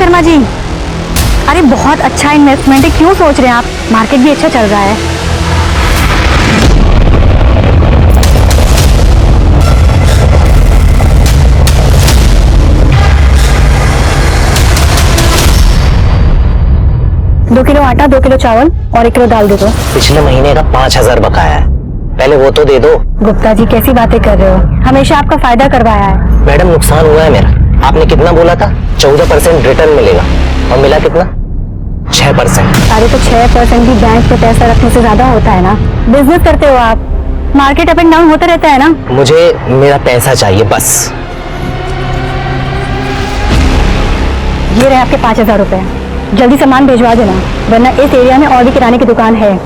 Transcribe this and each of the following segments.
शर्मा जी, अरे बहुत अच्छा इन्वेस्टमेंट है, क्यों सोच रहे हैं आप? मार्केट भी अच्छा चल रहा है। दो किलो आटा, 2 किलो चावल और 1 किलो दाल दे दो। पिछले महीने का 5,000 बकाया है, पहले वो तो दे दो। गुप्ता जी कैसी बातें कर रहे हो, हमेशा आपका फायदा करवाया है। मैडम नुकसान हुआ है मेरा, आपने कितना बोला था? 14% रिटर्न मिलेगा और मिला कितना? 6%। अरे तो 6% भी बैंक में पैसा रखने से ज्यादा होता है ना। बिजनेस करते हो आप, मार्केट अप एंड डाउन होता रहता है ना। मुझे मेरा पैसा चाहिए बस। ये रहे आपके 5,000 रुपए, जल्दी सामान भिजवा देना, वरना इस एरिया में और भी किराने की दुकान है।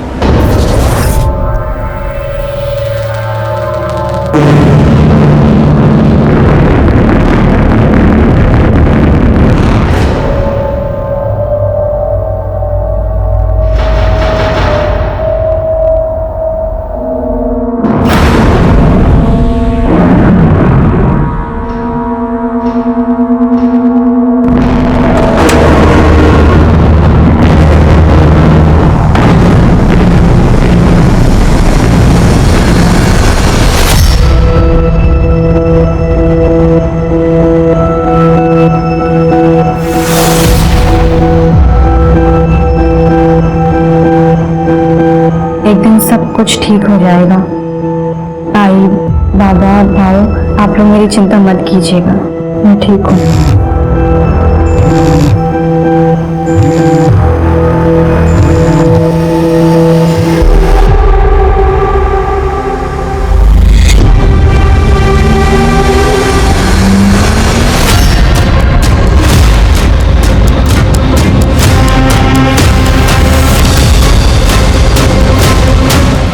सब कुछ ठीक हो जाएगा। आई, बाबा, भाई, आप लोग मेरी चिंता मत कीजिएगा, मैं ठीक हूँ।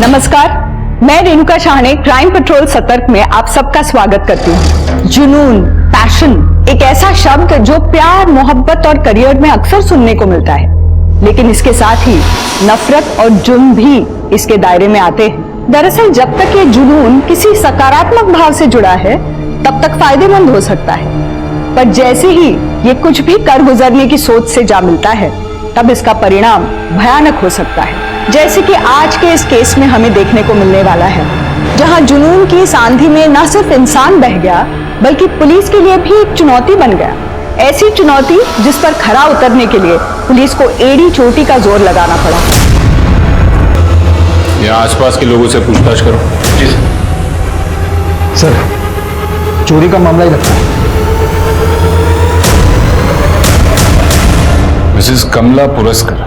नमस्कार, मैं रेणुका शाहने क्राइम पेट्रोल सतर्क में आप सबका स्वागत करती हूँ। जुनून, पैशन एक ऐसा शब्द जो प्यार, मोहब्बत और करियर में अक्सर सुनने को मिलता है, लेकिन इसके साथ ही नफरत और जुर्म भी इसके दायरे में आते हैं। दरअसल जब तक ये जुनून किसी सकारात्मक भाव से जुड़ा है तब तक फायदेमंद हो सकता है, पर जैसे ही ये कुछ भी कर गुजरने की सोच से जा मिलता है तब इसका परिणाम भयानक हो सकता है, जैसे कि आज के इस केस में हमें देखने को मिलने वाला है, जहां जुनून की इस आंधी में न सिर्फ इंसान बह गया बल्कि पुलिस के लिए भी एक चुनौती बन गया। ऐसी चुनौती जिस पर खरा उतरने के लिए पुलिस को एड़ी चोटी का जोर लगाना पड़ा। यहाँ आसपास के लोगों से पूछताछ करो। जी सर, चोरी का मामला ही लगता है। मिसेस कमला पुरस्कर,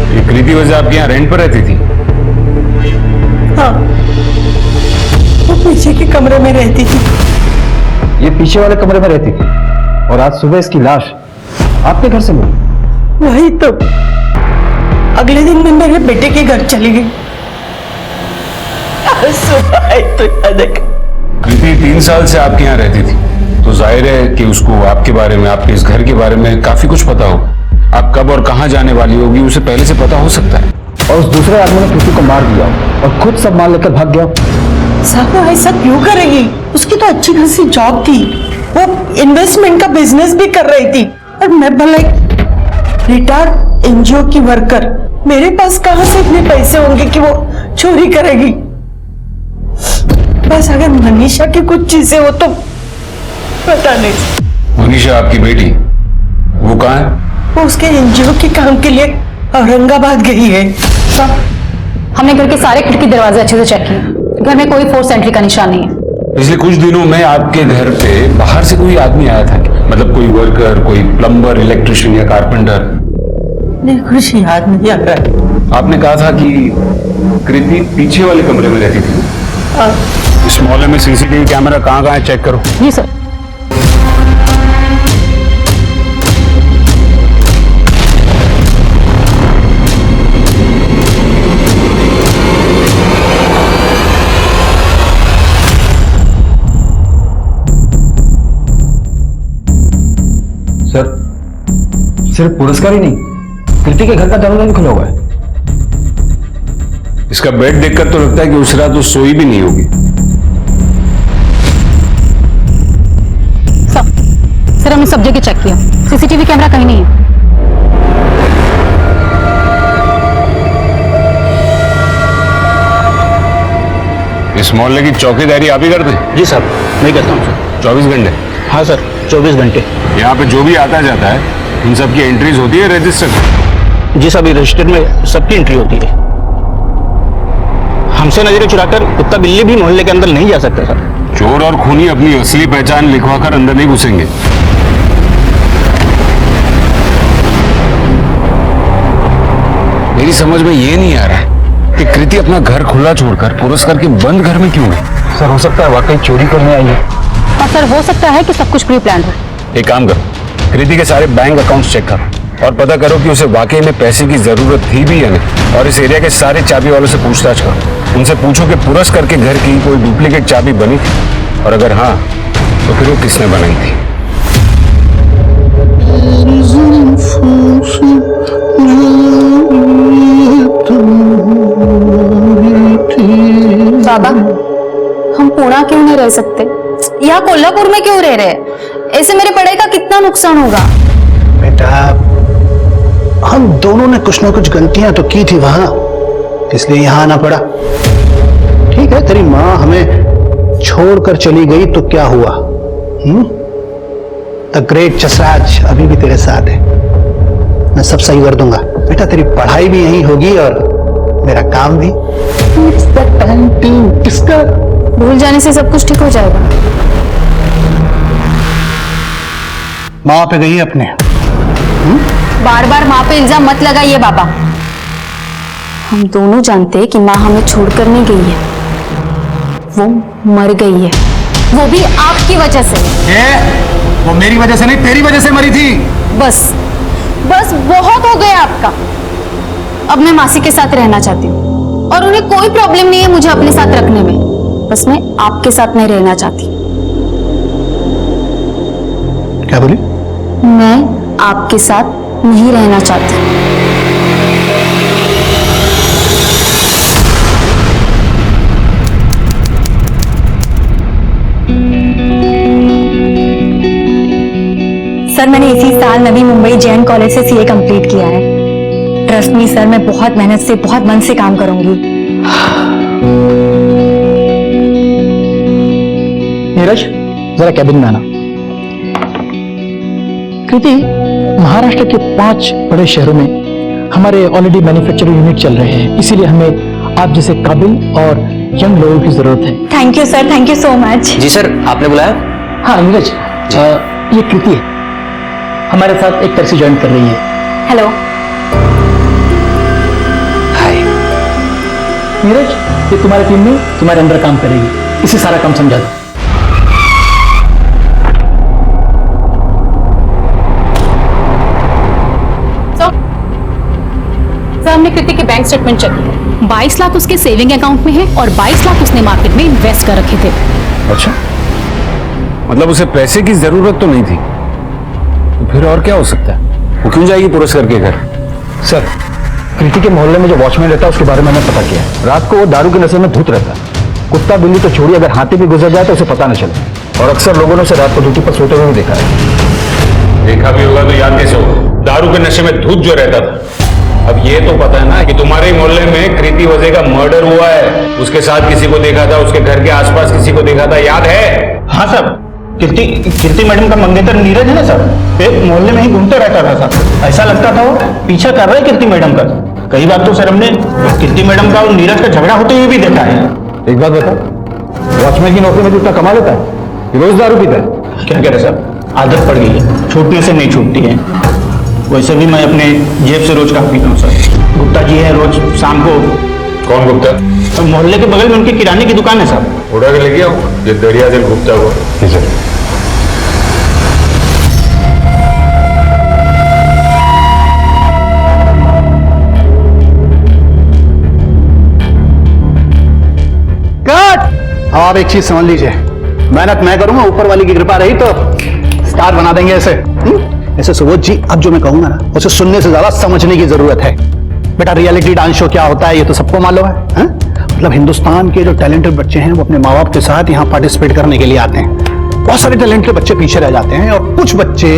ये कृति वजह आपके यहाँ रेंट पर रहती थी? हाँ, वो पीछे के कमरे में रहती थी। ये पीछे वाले कमरे में रहती थी और आज सुबह इसकी लाश आपके घर से मिली। वही तो, अगले दिन मैं मेरे बेटे के घर चली गई। सुबह आई तो कृति 3 साल से आपके यहाँ रहती थी, तो जाहिर है कि उसको आपके बारे में, आपके इस घर के बारे में काफी कुछ पता होगा। आप कब और कहां जाने वाली होगी उसे पहले से पता हो सकता है। और उस दूसरे आदमी ने कृति को मार दिया और खुद सब माल लेकर भाग गया। साहब ऐसा क्यों करेगी? उसकी तो अच्छी खासी जॉब थी, वो इन्वेस्टमेंट का बिजनेस भी कर रही थी, और मैं भले रिटायर्ड एनजीओ की वर्कर, मेरे पास कहां से इतने पैसे होंगे कि वो चोरी करेगी? बस अगर मनीषा की कुछ चीजें हो तो पता नहीं। मनीषा आपकी बेटी, वो कहाँ है? वो उसके एनजीओ के काम के लिए औरंगाबाद गई है। हमने घर के सारे खिड़की दरवाजे अच्छे से चेक किए, घर में कोई फोर्स एंट्री का निशान नहीं है। पिछले कुछ दिनों में आपके घर पे बाहर से कोई आदमी आया था? मतलब कोई वर्कर, कोई प्लम्बर, इलेक्ट्रिशियन या कारपेंटर? नहीं, कुछ याद नहीं आ रहा है। आपने कहा था कि कृति पीछे वाले कमरे में रहती थी। इस मोहल्ले में सीसीटीवी कैमरा कहाँ है, चेक करो। जी सर। सर, सिर्फ पुरस्कार ही नहीं, कृति के घर का दरवाजा भी खुला हुआ है। इसका बेड देखकर तो लगता है कि उस रात वो सोई भी नहीं होगी। सर हमने सब जगह चेक किया, सीसीटीवी कैमरा कहीं नहीं है। इस मोहल्ले की चौकीदारी आप ही करते हैं? जी साहब, मैं करता हूँ सर। 24 घंटे? हाँ सर, 24 घंटे। यहाँ पे जो भी आता जाता है इन सब की एंट्रीज होती है रजिस्टर? जी साहब, ये रजिस्टर में सबकी एंट्री होती है। हमसे नजरें चुराकर कुत्ता बिल्ली भी मोहल्ले के अंदर नहीं जा सकता सर। चोर और खूनी अपनी असली पहचान लिखवा कर अंदर नहीं घुसेंगे। मेरी समझ में ये नहीं आ रहा है कि कृति अपना घर खुला छोड़कर पुरस्कार के बंद घर में क्यों है? सर हो सकता है वाकई चोरी करने आई है। और सर हो सकता है कि सब कुछ प्री प्लान हो। एक काम करो, कृति के सारे बैंक अकाउंट्स चेक करो और पता करो कि उसे वाकई में पैसे की जरूरत थी भी या नहीं। और इस एरिया के सारे चाबी वालों से पूछताछ करो। उनसे पूछो कि पुरस्कार के घर की कोई डुप्लीकेट चाबी बनी थी, और अगर हाँ तो फिर वो किसने बनाई थी। बाबा, हम पुणे क्यों नहीं रह सकते? यहाँ कोल्हापुर में क्यों रह रहे हैं? ऐसे मेरे पढ़ाई का कितना नुकसान होगा। बेटा, हम दोनों ने कुछ ना कुछ गलतियां तो की थी वहां, इसलिए यहां आना पड़ा। ठीक है, तेरी माँ हमें छोड़कर चली गई तो क्या हुआ? द ग्रेट जसराज अभी भी तेरे साथ है, मैं सब सही कर दूंगा। बेटा, तेरी पढ़ाई भी यहीं होगी और मेरा काम भी। किसका भूल जाने से सब कुछ ठीक हो जाएगा। माँ पे गई अपने। बार बार माँ पे इल्जाम मत लगाइए बाबा। हम दोनों जानते हैं कि माँ हमें छोड़कर नहीं गई है, वो मर गई है, वो भी आपकी वजह से। वो मेरी वजह से नहीं, तेरी वजह से मरी थी। बस बस बहुत हो गया आपका। अब मैं मासी के साथ रहना चाहती हूँ और उन्हें कोई प्रॉब्लम नहीं है मुझे अपने साथ रखने में, बस मैं आपके साथ नहीं रहना चाहती। क्या बोली? मैं आपके साथ नहीं रहना चाहती। सर, मैंने इसी साल नवी मुंबई जैन कॉलेज से सीए कंप्लीट किया है। ट्रस्ट मी सर, मैं बहुत मेहनत से, बहुत मन से काम करूंगी। नीरज, जरा कैबिन में आना। कृति, महाराष्ट्र के 5 बड़े शहरों में हमारे ऑलरेडी मैन्युफैक्चरिंग यूनिट चल रहे हैं, इसीलिए हमें आप जैसे काबिल और यंग लोगों की जरूरत है। Thank you sir, thank you so much. जी सर, आपने बुलाया? हाँ नीरज, ये कृति है, हमारे साथ एक तरह से ज्वाइन कर रही है। हेलो। हाय। नीरज, ये तुम्हारी टीम में तुम्हारे अंदर काम करेगी, इसे सारा काम समझा दो। हमने कृति के बैंक स्टेटमेंट चेक किया। 22 लाख उसके सेविंग अकाउंट में है और 22 लाख उसने मार्केट में इन्वेस्ट कर रखे थे। अच्छा, मतलब उसे पैसे की जरूरत तो नहीं थी, तो फिर और क्या हो सकता है? वो क्यों जाएगी पुरस्कार के घर? सर, कृति के मोहल्ले में जो वॉचमैन रहता है उसके बारे में मैंने पता किया है। रात को वो दारू के नशे में धुत रहता है। कुत्ता बिल्ली तो छोड़िए, अगर हाथी भी गुजर जाए तो उसे पता न चले। और अक्सर लोगों ने उसे रात को ड्यूटी पर सोते हुए भी देखा है। देखा भी होगा तो याद कैसे हो? दारू के नशे में धुत जो रहता था। अब ये तो पता है ना कि तुम्हारे मोहल्ले में कृति वजह का मर्डर हुआ है, उसके साथ किसी को देखा था, उसके घर के आसपास किसी को देखा था, याद है? हाँ सर, कीर्ति मैडम का मंगेतर नीरज है ना सर, एक मोहल्ले में ही घूमते रहता था सर। ऐसा लगता था वो पीछा कर रहा है कीर्ति मैडम का। कई बार तो सर हमने कीर्ति मैडम का और नीरज का झगड़ा होते हुए भी देखा है। एक बात बता, वॉचमैन की नौकरी में जितना कमा लेता है, रोज दारू पीता है? क्या कह रहे सर, आदत पड़ गई है, छूटने से नहीं छूटती है। वैसे भी मैं अपने जेब से रोज काम पीता हूँ सर। गुप्ता जी है, रोज शाम को। कौन गुप्ता? तो मोहल्ले के बगल में उनकी किराने की दुकान है सर। उड़ा के लेके आओ, ये दरिया दिल गुप्ता को। जी सर। आप एक चीज समझ लीजिए, मेहनत मैं करूंगा, ऊपर वाली की कृपा रही तो स्टार बना देंगे ऐसे। ऐसे सुबोध जी, अब जो मैं कहूंगा ना, उसे सुनने से ज्यादा समझने की जरूरत है। बेटा, रियलिटी डांस शो क्या होता है ये तो सबको मालूम है? मतलब हिंदुस्तान के जो टैलेंटेड बच्चे हैं वो अपने माँ बाप के साथ यहाँ पार्टिसिपेट करने के लिए आते हैं। बहुत सारे टैलेंट के बच्चे पीछे रह जाते हैं और कुछ बच्चे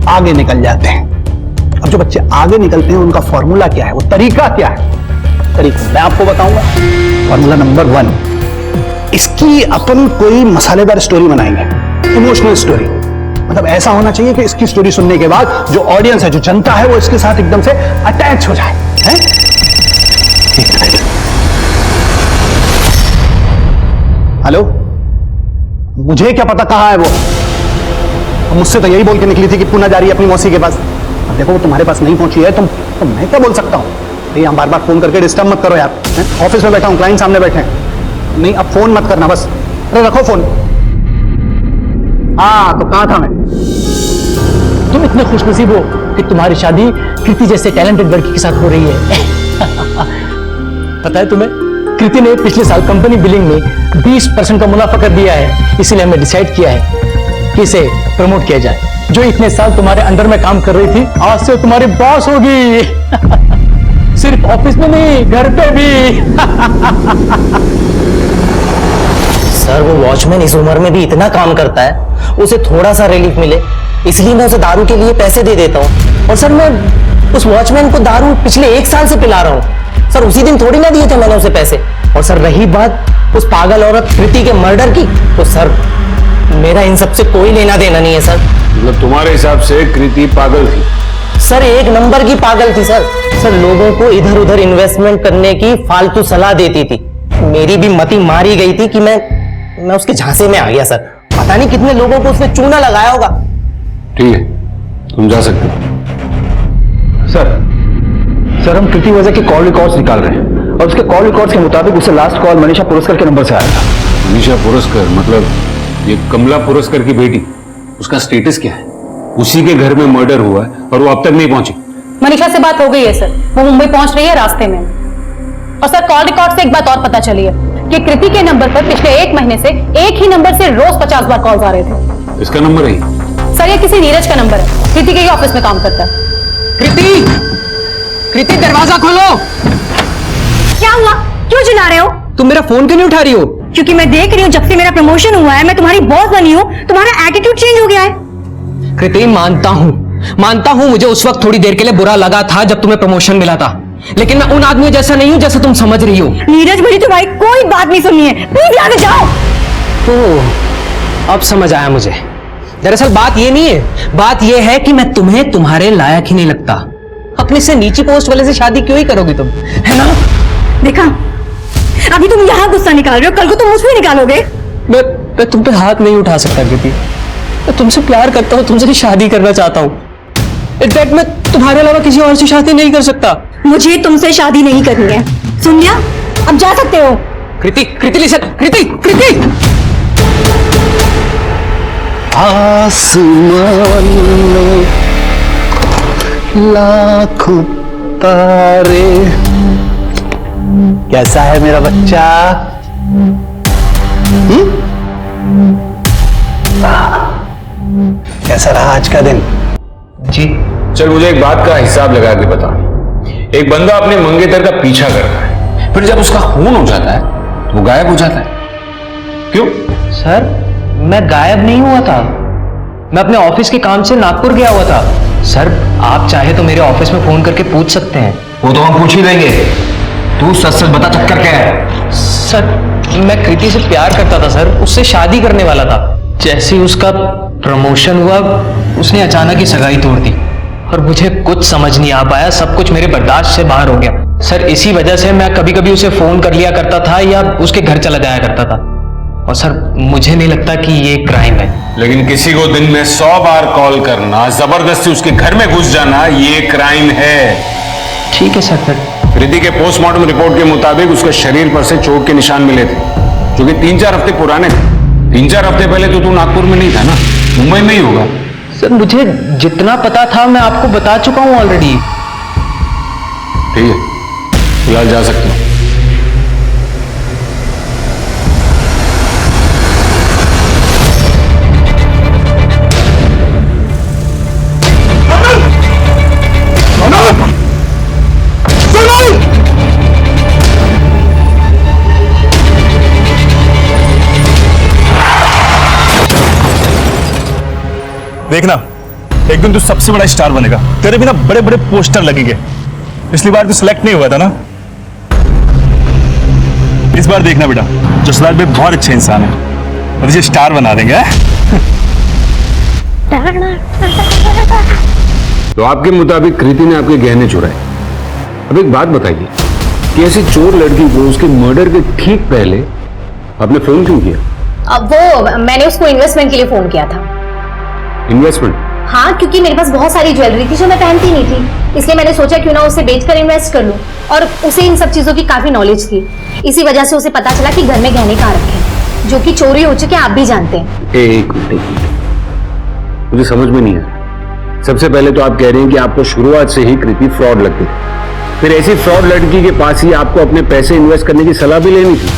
आगे निकल जाते हैं। अब जो बच्चे आगे निकलते हैं उनका फॉर्मूला क्या है, वो तरीका क्या है? तरीका मैं आपको बताऊंगा। फॉर्मूला नंबर 1, इसकी अपन कोई मसालेदार स्टोरी बनाएंगे, इमोशनल स्टोरी। मतलब ऐसा होना चाहिए कि इसकी स्टोरी सुनने के बाद जो ऑडियंस है, जो जनता है, वो इसके साथ एकदम से अटैच हो जाए, है? हेलो, मुझे क्या पता कहां है वो? मुझसे तो यही बोल के निकली थी कि पुणे जा रही है अपनी मौसी के पास। अब देखो वो तुम्हारे पास नहीं पहुंची है, तो मैं क्या बोल सकता हूं? यहाँ बार बार फोन करके डिस्टर्ब मत करो यार। ऑफिस में बैठा हूं, क्लाइंट सामने बैठे हैं। नहीं, अब फोन मत करना बस। अरे रखो फोन। हाँ, तो कहां था मैं? तुम इतने खुशनसीब हो कि तुम्हारी शादी कृति जैसे टैलेंटेड लड़की के साथ हो रही है। पता है तुम्हें, कृति ने पिछले साल कंपनी बिलिंग में 20% का मुनाफा कर दिया है। इसीलिए हमने डिसाइड किया है कि इसे प्रमोट किया जाए। जो इतने साल तुम्हारे अंडर में काम कर रही थी, आज से तुम्हारी बॉस होगी। सिर्फ ऑफिस में नहीं, घर पे भी। सर वो वॉचमैन इस उम्र में भी इतना काम करता है, उसे थोड़ा सा रिलीफ मिले इसलिए मैं उसे दारू के लिए पैसे दे देता हूँ। और सर मैं उस वॉचमैन को दारू पिछले 1 साल से पिला रहा हूँ। सर उसी दिन थोड़ी ना दिए थे मैंने उसे पैसे। और सर रही बात उस पागल औरत कृति के मर्डर की, तो सर मेरा इन सब से कोई लेना देना नहीं है सर। मतलब तुम्हारे हिसाब से कृति पागल थी? सर 1 नंबर की पागल थी सर। सर लोगों को इधर उधर इन्वेस्टमेंट करने की फालतू सलाह देती थी। मेरी भी मति मारी गई थी कि मैं उसके झांसे में आ गया सर। पता नहीं कितने लोगों को उसने चूना लगाया होगा। ठीक है, तुम जा सकते हो। सर हम कृति वजह के कॉल रिकॉर्ड्स निकाल रहे हैं और उसके कॉल रिकॉर्ड्स के मुताबिक उसे लास्ट कॉल मनीषा पुरस्कर के नंबर से आया था। मनीषा पुरस्कर मतलब ये कमला पुरस्कर की बेटी, उसका स्टेटस क्या है? उसी के घर में मर्डर हुआ है और वो अब तक नहीं पहुंची। मनीषा से बात हो गई है सर, वो मुंबई पहुंच रही है रास्ते में। और सर कॉल रिकॉर्ड से एक बात और पता चली है कि कृति के नंबर पर पिछले 1 महीने से एक ही नंबर से रोज 50 बार कॉल्स आ रहे थे। इसका नंबर है? सर ये किसी नीरज का नंबर है, कृति के ही ऑफिस में काम करता है। कृति दरवाजा खोलो। क्या हुआ? क्यों चिल्ला रहे हो? तुम मेरा फोन क्यों नहीं उठा रही हो? क्योंकि मैं देख रही हूँ जब से मेरा प्रमोशन हुआ है, मैं तुम्हारी बॉस बनी हूँ, तुम्हारा एटीट्यूड चेंज हो गया है। कृति मानता हूँ मुझे उस वक्त थोड़ी देर के लिए बुरा लगा था जब तुम्हें प्रमोशन मिला था, लेकिन मैं उन आदमियों जैसा नहीं हूँ जैसा तुम समझ रही हो। नीरज मुझे तुम्हारी कोई बात नहीं सुननी है, प्लीज यहाँ से जाओ। ओह, अब समझ आया मुझे। दरअसल बात ये नहीं है, बात ये है कि मैं तुम्हें तुम्हारे लायक ही नहीं लगता। अपने से नीची पोस्ट वाले से शादी क्यों ही करोगी तुम, है ना? देखा, अभी तुम यहाँ गुस्सा निकाल रहे हो, कल को तुम मुझ पे निकालोगे। मैं तुम पे हाथ नहीं उठा सकता कृति। मैं तुमसे प्यार करता हूँ, तुमसे शादी करना चाहता हूँ। इनफैक्ट मैं तुम्हारे अलावा किसी और से शादी नहीं कर सकता। मुझे तुमसे शादी नहीं करनी है, सुन लिया? अब जा सकते हो। कृति लिसन, कृति। आसमान में लाखों तारे, कैसा है मेरा बच्चा? कैसा रहा आज का दिन? जी चल मुझे एक बात का हिसाब लगा के बता। एक बंदा अपने मंगेतर का पीछा करता है, फिर जब उसका खून हो जाता है तो वो गायब हो जाता है। क्यों? सर मैं गायब नहीं हुआ था, मैं अपने ऑफिस के काम से नागपुर गया हुआ था। सर आप चाहे तो मेरे ऑफिस में फोन करके पूछ सकते हैं। वो तो हम पूछ ही लेंगे, तू सच बता चक्कर क्या है? सर मैं कृति से प्यार करता था सर, उससे शादी करने वाला था। जैसे ही उसका प्रमोशन हुआ उसने अचानक ही सगाई तोड़ दी और मुझे कुछ समझ नहीं आ पाया, सब कुछ मेरे बर्दाश्त से बाहर हो गया। सर इसी वजह से मैं कभी कभी उसे फोन कर लिया करता था या उसके घर चला जाया करता था। और सर मुझे नहीं लगता कि ये क्राइम है। लेकिन किसी को दिन में 100 बार कॉल करना, जबरदस्ती उसके घर में घुस जाना, ये क्राइम है। ठीक है सर। फिर कृति के पोस्टमार्टम रिपोर्ट के मुताबिक उसके शरीर पर से चोट के निशान मिले थे, जो कि 3-4 हफ्ते पुराने थे। 3-4 हफ्ते पहले तो तू नागपुर में नहीं था ना, मुंबई में ही होगा। सर मुझे जितना पता था मैं आपको बता चुका हूं ऑलरेडी। ठीक है, फिलहाल जा सकते हो। देखना, एक दिन तू सबसे बड़ा स्टार बनेगा, तेरे भी ना बड़े बड़े पोस्टर लगेंगे। पिछली बार तू सिलेक्ट नहीं हुआ था ना, इस बार देखना बेटा, जसलाल भाई बहुत अच्छे इंसान है और इसे स्टार बना देंगे। तो आपके मुताबिक कृति ने आपके गहने चुराए। अब एक बात बताइए कि ऐसी चोर लड़की को उसके मर्डर के ठीक पहले आपने फोन क्यों किया? अब वो मैंने उसको इन्वेस्टमेंट के लिए फोन किया था। इन्वेस्टमेंट? हाँ, क्योंकि मेरे पास बहुत सारी ज्वेलरी थी जो मैं पहनती नहीं थी, इसलिए मैंने सोचा क्यों ना उसे बेचकर इन्वेस्ट कर लूं। और उसे इन सब चीजों की काफी नॉलेज थी, इसी वजह से उसे पता चला कि घर में गहने कहाँ रखे हैं, जो कि चोरी हो चुके हैं, आप भी जानते हैं। एक मिनट, मुझे समझ में नहीं आया। सबसे पहले तो आप कह रहे हैं कि आपको शुरुआत से ही कृति फ्रॉड लगती थी, फिर ऐसी फ्रॉड लड़की के पास ही आपको अपने पैसे इन्वेस्ट करने की सलाह भी लेनी थी।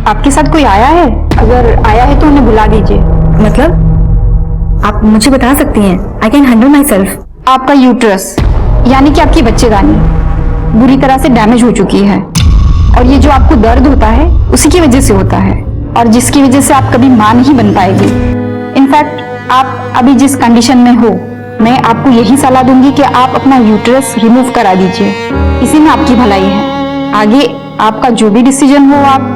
आपके साथ कोई आया है? अगर आया है तो उन्हें बुला दीजिए। मतलब आप मुझे बता सकती हैं? I can handle my self. आपका यूट्रस यानी कि आपकी बच्चेदानी बुरी तरह से डैमेज हो चुकी है, और ये जो आपको दर्द होता है उसी की वजह से होता है, और जिसकी वजह से आप कभी मां नहीं बन पाएगी। इनफैक्ट आप अभी जिस कंडीशन में हो, मैं आपको यही सलाह दूंगी कि आप अपना यूट्रस रिमूव करा दीजिए, इसी में आपकी भलाई है। आगे आपका जो भी डिसीजन हो आप।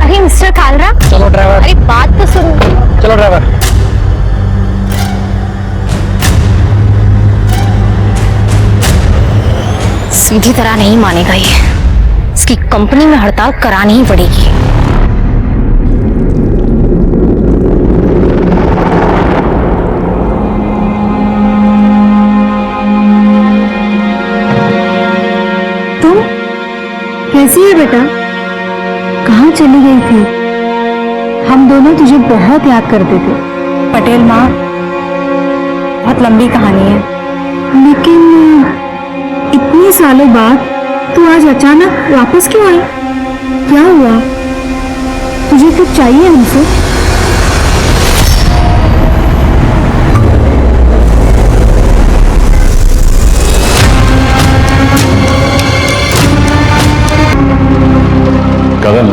अरे मिस्टर कालरा, चलो ड्राइवर। अरे बात तो सुनो। चलो ड्राइवर। सीधी तरह नहीं मानेगा ये, इसकी कंपनी में हड़ताल करानी ही पड़ेगी। तुम कैसी है बेटा? कहाँ चली गई थी? हम दोनों तुझे बहुत याद करते थे। पटेल माँ, बहुत लंबी कहानी है, लेकिन इतने सालों बाद तू आज अचानक वापस क्यों आई? क्या हुआ? तुझे कुछ चाहिए हमसे? गगन,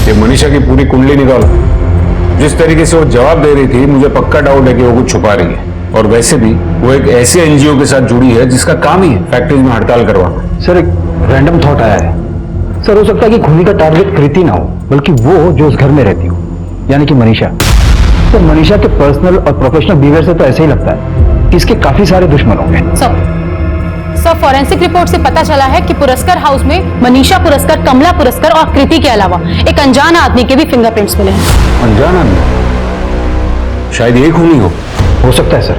ये मनीषा की पूरी कुंडली निकालो। जिस तरीके से वो जवाब दे रही थी, मुझे पक्का डाउट है कि वो कुछ छुपा रही है। और वैसे भी वो एक ऐसे एनजीओ के साथ जुड़ी है जिसका काम ही है फैक्ट्रीज में हड़ताल करवाना। सर, एक रैंडम थॉट आया है। सर, हो सकता है कि खूनी का टारगेट कृति ना हो, बल्कि वो जो उस घर में रहती हो, यानी कि मनीषा। तो मनीषा के पर्सनल और प्रोफेशनल बिहेवियर से तो ऐसे ही लगता है कि इसके काफी सारे दुश्मन होंगे। सर, फॉरेंसिक रिपोर्ट से पता चला है कि पुरस्कार हाउस में मनीषा पुरस्कार, कमला पुरस्कार और कृति के अलावा एक अनजान आदमी के भी फिंगरप्रिंट्स मिले हैं। अनजान आदमी? शायद ये खूनी हो सकता है सर।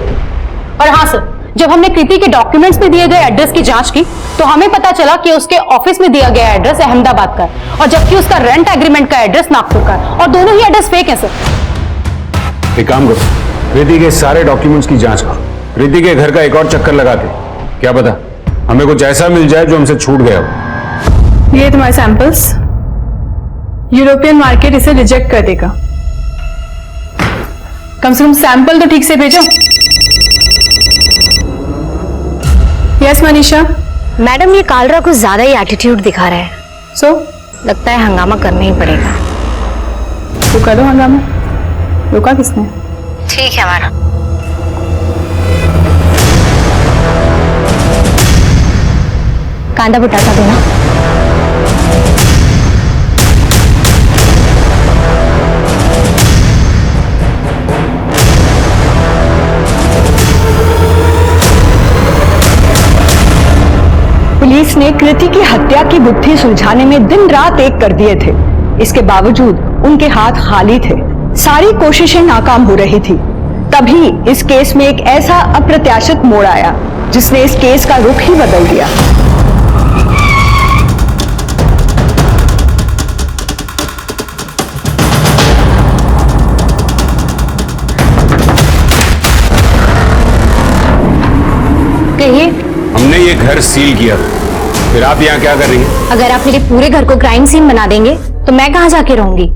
और हाँ सर, जब हमने कृति के डॉक्यूमेंट्स में दिए गए एड्रेस की जांच की तो हमें पता चला कि उसके ऑफिस में दिया गया एड्रेस अहमदाबाद का, और जबकि उसका रेंट एग्रीमेंट का एड्रेस नागपुर का, और दोनों ही एड्रेस फेक है सर। एक काम करो, कृति के सारे डॉक्यूमेंट्स की जांच करो, कृति के घर का एक और चक्कर लगाते, क्या पता हमें कुछ ऐसा मिल जाए जो हमसे छूट गया हो। ये तुम्हारे सैंपल्स, यूरोपियन मार्केट इसे रिजेक्ट कर देगा। कम से कम सैंपल तो ठीक से भेजो। यस मनीषा। मैडम, ये कालरा कुछ ज्यादा ही एटीट्यूड दिखा रहा है। सो लगता है हंगामा करना ही पड़ेगा। तो करो हंगामा। रोका किसने? ठीक है मैडम। कांदा बुटाता दो ना। पुलिस ने कृति की हत्या की गुत्थी सुलझाने में दिन रात एक कर दिए थे। इसके बावजूद उनके हाथ खाली थे, सारी कोशिशें नाकाम हो रही थी। तभी इस केस में एक ऐसा अप्रत्याशित मोड़ आया जिसने इस केस का रुख ही बदल दिया। कहिए। हमने ये घर सील किया, फिर आप यहाँ क्या कर रही हैं? अगर आप मेरे पूरे घर को क्राइम सीन बना देंगे तो मैं कहाँ जाके रहूंगी?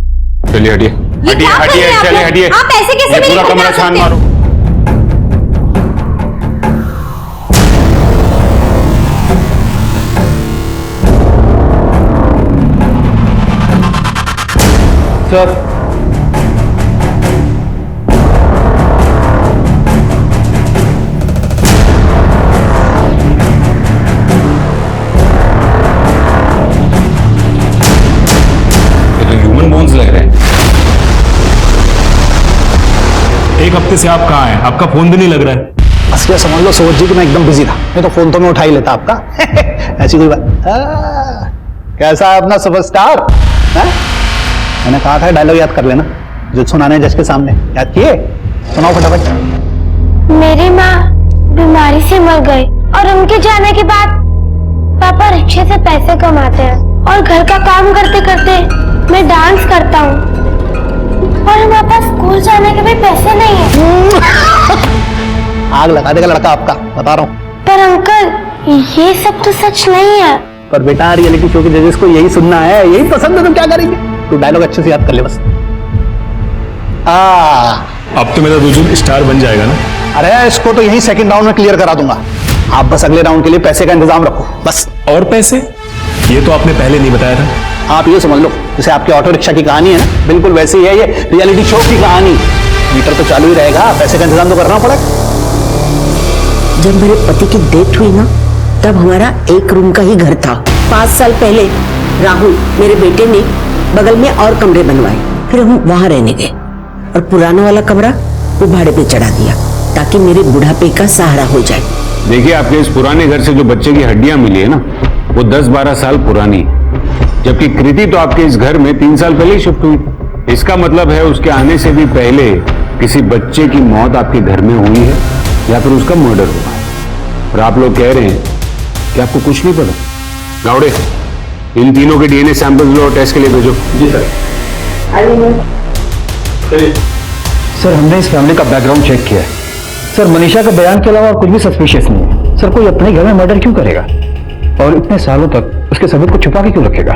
चलिए हटिए। ये क्या कर रहे हैं आप लोग? हटिए आप ऐसे कैसे ये मेरे पूरा घर में कमरा आ छान सकते हैं? मारो। सर ये तो ह्यूमन बोन्स लग रहे हैं। एक हफ्ते से आप कहाँ हैं? आपका फोन भी नहीं लग रहा है। असलियत समझ लो सोच जी कि मैं एकदम बिजी था, नहीं तो फोन तो मैं उठा ही लेता आपका। ऐसी कोई बात। कैसा है अपना सुपरस्टार? मैंने कहा था डायलॉग याद कर लेना जो सुनाने हैं जज के सामने। याद किए? सुनाओ फटाफट। मेरी माँ बीमारी से मर गई और उनके जाने के बाद पापा रिक्शे से पैसे कमाते हैं और घर का काम करते करते मैं डांस करता हूँ और हमारे पास स्कूल जाने के भी पैसे नहीं है। आग लगा देगा लड़का आपका, बता रहा हूँ। पर अंकल ये सब तो सच नहीं है। पर बेटा रियलिटी शो के जजेस को यही सुनना है, यही पसंद है, तो क्या करेंगे? तू डायलॉग अच्छे से याद कर ले बस। अब तो मेरा रुजुल स्टार बन जाएगा ना? अरे इसको तो यही सेकंड राउंड में क्लियर करा दूंगा। आप बस अगले राउंड के लिए पैसे का इंतजाम रखो बस। और पैसे? ये तो आपने पहले नहीं बताया था। आप ये समझ लो जैसे आपके ऑटो रिक्शा की कहानी है ना, बिल्कुल वैसी है ये रियलिटी शो की कहानी। मीटर तो चालू ही रहेगा, पैसे का इंतजाम तो करना पड़ेगा। जब मेरे पति की डेथ हुई ना, तब हमारा एक रूम का ही घर था। 5 साल पहले राहुल मेरे बेटे ने बगल में और कमरे बनवाए, फिर हम वहां रहने गए और पुराना वाला कमरा वो भाड़े पे चढ़ा दिया ताकि मेरे बुढ़ापे का सहारा हो जाए। देखिए, आपके इस पुराने घर से जो बच्चे की हड्डियां मिली है ना, वो 10-12 साल पुरानी, जबकि कृति तो आपके इस घर में 3 साल पहले ही शिफ्ट हुई थी। इसका मतलब है उसके आने से भी पहले किसी बच्चे की मौत आपके घर में हुई है या फिर उसका मर्डर हुआ है। और आप लोग कह रहे हैं कि आपको कुछ नहीं पता। गावड़े, इन तीनों के डीएनए सैंपल्स लो, टेस्ट के लिए भेजो। जी सर। सर हमने इस फैमिली का बैकग्राउंड चेक किया है। सर मनीषा का बयान के अलावा और कुछ भी सस्पिशियस नहीं है। सर कोई अपने घर में मर्डर क्यों करेगा और इतने सालों तक उसके सबूत को छुपा के क्यों रखेगा?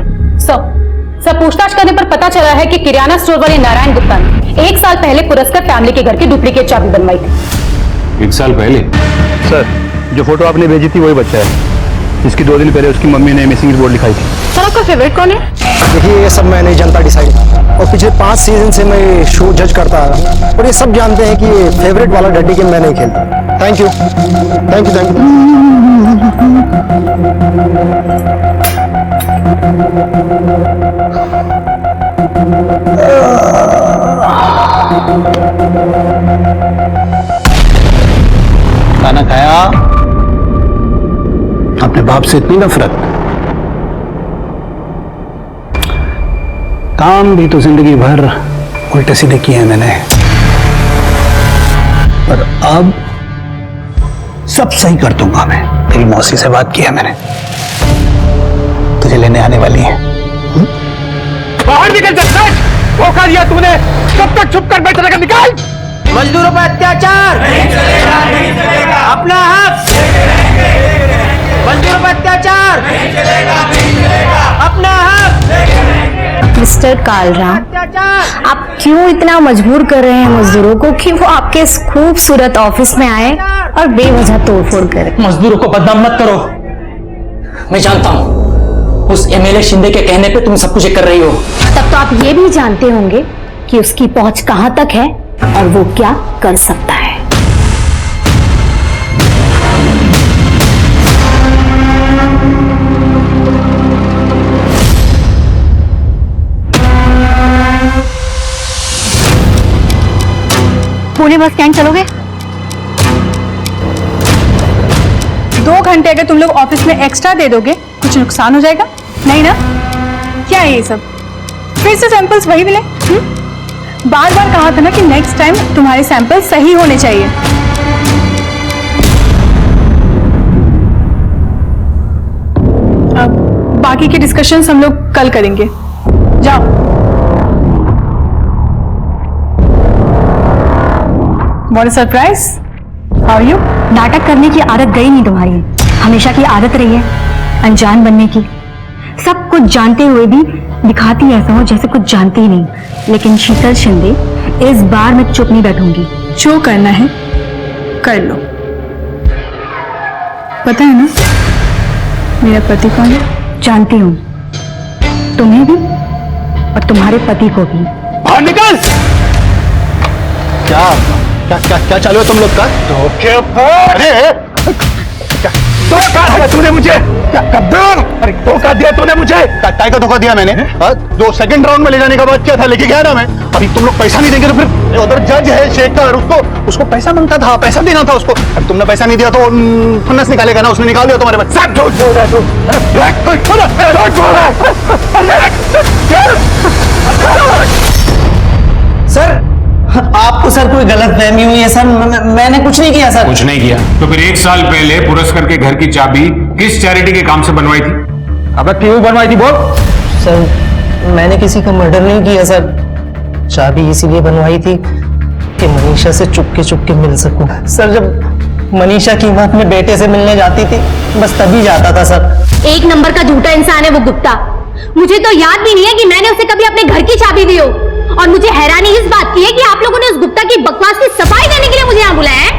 सर पूछताछ करने पर पता चला है कि किराना स्टोर वाले नारायण गुप्ता ने 1 साल पहले पुरस्कार फैमिली के घर की डुप्लीकेट चाबी बनवाई थी। 1 साल पहले? सर जो फोटो आपने भेजी थी वही बच्चा है जिसकी 2 दिन पहले उसकी मम्मी ने मिसिंग रिपोर्ट लिखाई थी। सर आपका फेवरेट कौन है? देखिए ये सब मैं नहीं जानता डिसाइड, और पिछले 5 सीजन से मैं शो जज करता आ रहा हूं और ये सब जानते हैं कि ये फेवरेट वाला डर्टी गेम मैं नहीं खेलता। Thank you thank you thank you. खाना खाया? अपने बाप से इतनी नफरत? काम भी तो जिंदगी भर उल्टे सीधे किए हैं मैंने, पर अब सब सही कर दूंगा मैं। तेरी मौसी से बात की है मैंने, तुझे लेने आने वाली है। बाहर निकल जा, धोखा दिया तूने, कब तक छुप कर बैठा रहेगा? निकाल। मजदूरों पर अत्याचार नहीं चलेगा, नहीं चलेगा। अपना हक मजदूरों पर अत्याचार नहीं चलेगा, नहीं चलेगा। अपना हक। मिस्टर कालराम, आप क्यों इतना मजबूर कर रहे हैं मजदूरों को कि वो आपके इस खूबसूरत ऑफिस में आए और बेवजह तोड़फोड़ करें? मजदूरों को बदनाम मत करो। मैं जानता हूं उस एमएलए शिंदे के कहने पे तुम सब कुछ कर रही हो। तब तो आप ये भी जानते होंगे कि उसकी पहुंच कहां तक है और वो क्या कर सकता है। पुणे बस स्टैंड चलोगे? 2 घंटे अगर तुम लोग ऑफिस में एक्स्ट्रा दे दोगे कुछ नुकसान हो जाएगा? नहीं ना? क्या है ये सब? फिर से सैंपल्स वही मिले? बार बार कहा था ना कि नेक्स्ट टाइम तुम्हारे सैंपल सही होने चाहिए। अब बाकी के डिस्कशंस हम लोग कल करेंगे। जाओ। What a surprise! How are you? नाटक करने की आदत गई नहीं तुम्हारी, हमेशा की आदत रही है अनजान बनने की। सब कुछ जानते हुए भी दिखाती ऐसा हो जैसे कुछ जानती ही नहीं। लेकिन शीतल शिंदे, इस बार मैं चुप नहीं बैठूंगी। जो करना है कर लो। पता है ना मेरा पति कौन है? जानती हूँ, तुम्हें भी और तुम्हारे पति को भी। बाहर निकल। क्या क्या क्या क्या चालू है तुम लोग का? अरे धोखा दिया तूने मुझे। अरे धोखा दिया तूने मुझे। काय का धोखा दिया मैंने? जो सेकंड राउंड में ले जाने का बात किया था, लेके गया ना मैं। अभी तुम लोग पैसा नहीं देंगे तो फिर उधर जज है शेखर, उसको पैसा मांगता था, पैसा देना था उसको। अब तुमने पैसा नहीं दिया तो फन्नस निकालेगा ना, उसने निकाल दिया तुम्हारे पास। सब झूठ बोल रहा है तू। सर आपको सर कोई गलत फहमी हुई है सर, मैंने कुछ नहीं किया सर। कुछ नहीं किया तो फिर 1 साल पहले पुरस्कार के घर की चाबी किस चैरिटी के काम से बनवाई थी? अबे क्यों बनवाई थी बोल? सर मैंने किसी का मर्डर नहीं किया सर, चाबी इसीलिए बनवाई थी कि मनीषा से चुपके मिल सकूं। सर जब मनीषा की मां अपने बेटे से मिलने जाती थी बस तभी जाता था सर। एक नंबर का झूठा इंसान है वो गुप्ता। मुझे तो याद भी नहीं है कि मैंने उसे कभी अपने घर की चाबी दी हो। और मुझे हैरानी इस बात की है कि आप लोगों ने उस गुप्ता की बकवास की सफाई देने के लिए मुझे यहाँ बुलाया है।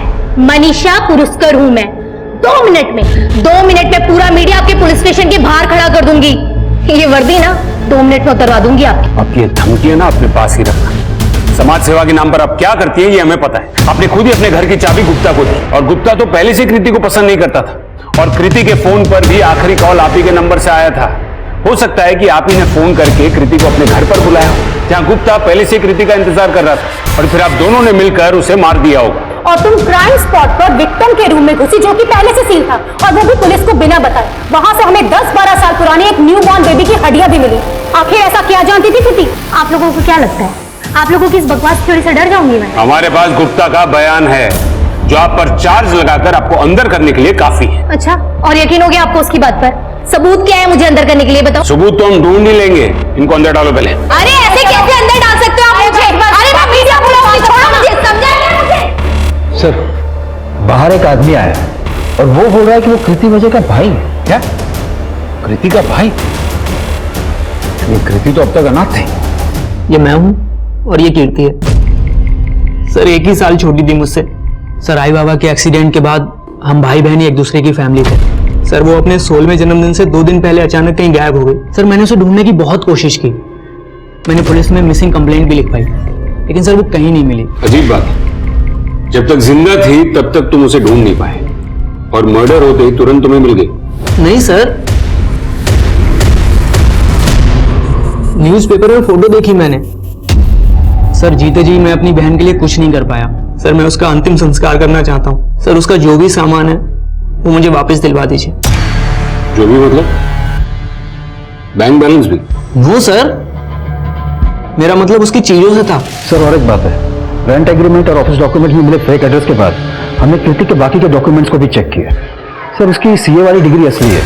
मनीषा पुरस्कार हूं मैं। 2 मिनट में पूरा मीडिया आपके पुलिस स्टेशन के बाहर खड़ा कर दूंगी। ये वर्दी ना 2 मिनट में उतरवा दूंगी आपकी। आपकी ये धमकी है ना अपने पास ही रखना। समाज सेवा के नाम पर आप क्या करती है ये हमें पता है। आपने खुद ही अपने घर की चाबी गुप्ता को दी और गुप्ता तो पहले से कृति को पसंद नहीं करता था और कृति के फोन पर भी आखिरी कॉल आप ही के नंबर से आया था। हो सकता है कि आप ही ने फोन करके कृति को अपने घर पर बुलाया हो जहां गुप्ता पहले से कृति का इंतजार कर रहा था और फिर आप दोनों ने मिलकर उसे मार दिया होगा। और तुम क्राइम स्पॉट पर विक्टिम के रूम में घुसी जो कि पहले से सील था और वो भी पुलिस को बिना बताए। वहां से हमें 10-12 साल पुरानी एक न्यू बॉर्न बेबी की हड्डियां भी मिली। आखिर ऐसा क्या जानती थी कृति? आप लोगों को क्या लगता है आप लोगों की इस बकवास थ्योरी से डर जाऊंगी मैं? हमारे पास गुप्ता का बयान है जो आप पर चार्ज लगाकर आपको अंदर करने के लिए काफी है। अच्छा, और यकीन हो गया आपको उसकी बात पर? सबूत क्या है मुझे अंदर करने के लिए बताओ। सबूत तो हम ढूंढ ही लेंगे, इनको अंदर डालो पहले। अरे ऐसे कैसे अंदर डाल सकते हो आप मुझे? अरे मैं मीडिया बुलाऊंगी, छोड़ो मुझे, समझाइए मुझे। सर बाहर एक आदमी आया और वो बोल रहा है कि वो कृति वजह का भाई है। क्या? कृति का भाई? ये कृति तो अब तक अनाथ थी। ये मैं हूं और ये कीर्ति है। सर 1 ही साल छोटी थी मुझसे। सर आई बाबा के एक्सीडेंट के बाद हम भाई बहन एक दूसरे की फैमिली थे। सर वो अपने 16वें जन्मदिन से 2 दिन पहले अचानक कहीं गायब हो गई। सर मैंने उसे ढूंढने की बहुत कोशिश की। मैंने पुलिस में मिसिंग कंप्लेंट भी लिखवाई लेकिन सर वो कहीं नहीं मिली। अजीब बात है, जब तक जिंदा थी तब तक तुम उसे ढूंढ नहीं पाए और मर्डर होते ही तुरंत तुम्हें मिल गई। नहीं सर, न्यूज़पेपर में फोटो देखी मैंने। सर जीते जी मैं अपनी बहन के लिए कुछ नहीं कर पाया। सर मैं उसका अंतिम संस्कार करना चाहता हूँ। सर उसका जो भी सामान है वो मुझे वापस दिलवा दीजिए। जो भी मतलब? बैंक बैलेंस भी? वो सर मेरा मतलब उसकी चीजों से था। सर और एक बात है, रेंट एग्रीमेंट और ऑफिस डॉक्यूमेंट में मिले फेक एड्रेस के बाद हमने कृति के बाकी के डॉक्यूमेंट्स को भी चेक किया। सर उसकी सीए वाली डिग्री असली है।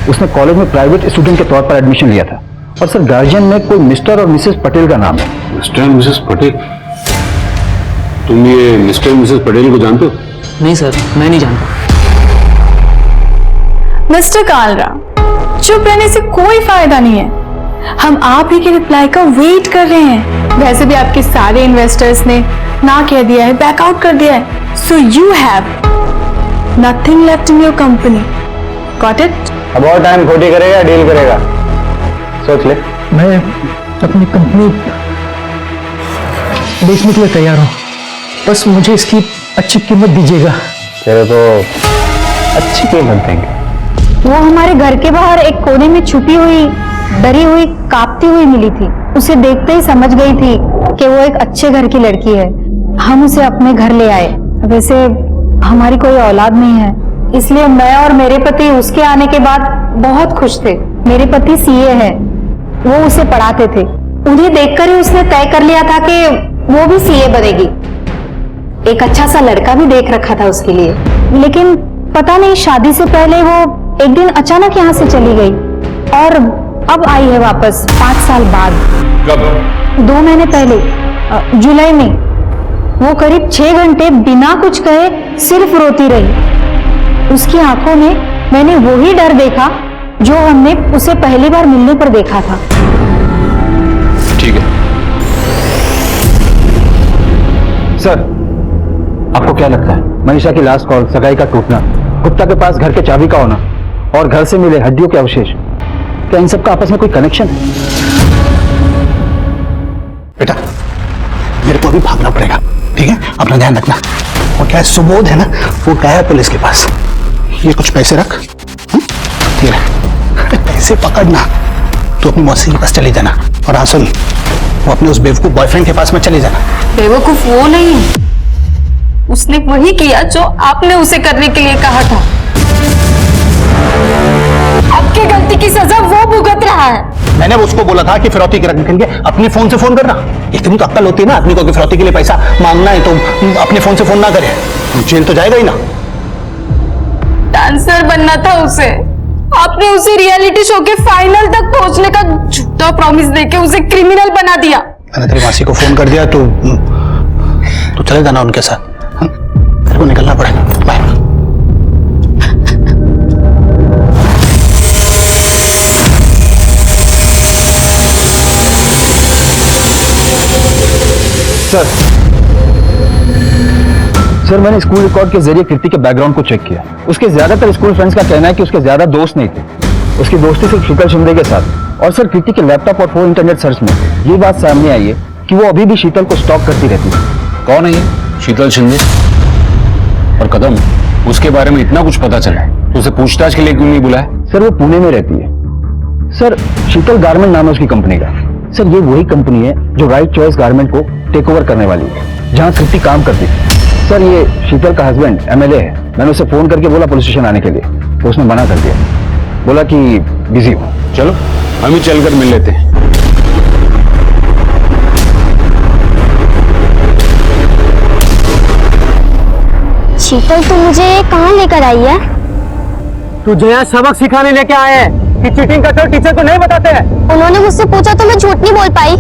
उसने कॉलेज में प्राइवेट स्टूडेंट के तौर पर एडमिशन लिया था और सर गार्जियन में कोई मिस्टर और मिसेस पटेल का नाम है। Mister and Mrs Patel? तुम ये मिस्टर एंड मिसेस पटेल को जानते हो? नहीं सर मैं नहीं जानता। मिस्टर कालरा, चुप रहने से कोई फायदा नहीं है। हम आप ही के रिप्लाई का वेट कर रहे हैं। वैसे भी आपके सारे इन्वेस्टर्स ने ना कह दिया है, बैकआउट कर दिया है। So you have nothing left in your company. Got it? अब और टाइम खोटी करेगा डील करेगा, सोच ले। मैं अपनी कंपनी बेचने के लिए तैयार हूँ, बस मुझे इसकी अच्छी कीमत दीजिएगा। तेरे तो अच्छी कीमत देंगे। वो हमारे घर के बाहर एक कोने में छुपी हुई, डरी हुई, कांपती हुई मिली थी। उसे देखते ही समझ गई थी कि वो एक अच्छे घर की लड़की है। हम उसे अपने घर ले आए। वैसे हमारी कोई औलाद नहीं है, इसलिए मैं और मेरे पति उसके आने के बाद बहुत खुश थे। मेरे पति सीए हैं, वो उसे पढ़ाते थे। उन्हें देखकर ही उसने तय कर लिया था कि वो भी सीए बनेगी। एक अच्छा सा लड़का भी देख रखा था उसके लिए, लेकिन पता नहीं शादी से पहले वो एक दिन अचानक यहाँ से चली गई और अब आई है वापस 5 साल बाद। कब? 2 महीने पहले, जुलाई में। वो करीब 6 घंटे बिना कुछ कहे सिर्फ रोती रही। उसकी आंखों में मैंने वही डर देखा जो हमने उसे पहली बार मिलने पर देखा था। ठीक है सर, आपको क्या लगता है मनीषा की लास्ट कॉल, सगाई का टूटना, गुप्ता के पास घर के चाबी का होना और घर से मिले हड्डियों के अवशेष, क्या इन सब का आपस में कोई कनेक्शन है? बेटा, मेरे को अभी भागना पड़ेगा, ठीक है? अपना ध्यान रखना। और क्या है, सुबोध है ना, वो गया है पुलिस के पास। ये कुछ पैसे रख, ठीक है? पैसे पकड़ना, तो अपनी मौसी के पास चली जाना। और हाँ सुन, वो अपने उस बेवकूफ बॉयफ्रेंड के पास में चली जाना। बेवकूफ वो नहीं है, उसने वही किया जो आपने उसे करने के लिए कहा था। आपकी गलती की सजा वो भुगत रहा है। मैंने उसको बोला था कि फिरौती के रखने के लिए अपने फोन से फोन करना। इतनी तो अक्ल होती है ना आदमी को कि फिरौती के लिए पैसा मांगना है तो अपने फोन से फोन ना करे, जेल तो जाएगा ही ना। डांसर बनना था उसे, आपने उसे रियलिटी शो के फाइनल तक पहुंचने का झूठा प्रॉमिस देके उसे क्रिमिनल बना दिया। मैंने तेरी मासी को फोन कर दिया तो चले जाना उनके साथ। तेरे को निकलना पड़ेगा। बाय। सर, मैंने स्कूल रिकॉर्ड के जरिए कृति के बैकग्राउंड को चेक किया। उसके ज्यादातर स्कूल फ्रेंड्स का कहना है कि उसके ज्यादा दोस्त नहीं थे, उसकी दोस्ती सिर्फ शीतल शिंदे के साथ। और सर, कृति के लैपटॉप और फोन इंटरनेट सर्च में ये बात सामने आई है कि वो अभी भी शीतल को स्टॉक करती रहती है। कौन है ये शीतल शिंदे? और कदम, उसके बारे में इतना कुछ पता चला है तो उसे पूछताछ के लिए क्यों नहीं बुलाया? सर, वो पुणे में रहती है। सर, शीतल गारमेंट नाम है उसकी कंपनी का। सर, ये वही कंपनी है जो राइट चॉइस गारमेंट को टेक ओवर करने वाली है, जहां कृति काम करती है। सर, ये शीतल का हस्बैंड एमएलए है। मैंने उसे फोन करके बोला पुलिस स्टेशन आने के लिए, तो उसने मना कर दिया, बोला कि बिजी हूं। चलो हम ही चलकर मिल लेते हैं। शीतल, तू मुझे कहाँ लेकर आई है? तुझे यहाँ सबक सिखाने लेके आए हैं कि चीटिंग करते हो टीचर को नहीं बताते हैं। उन्होंने मुझसे पूछा तो मैं झूठ नहीं बोल पाई।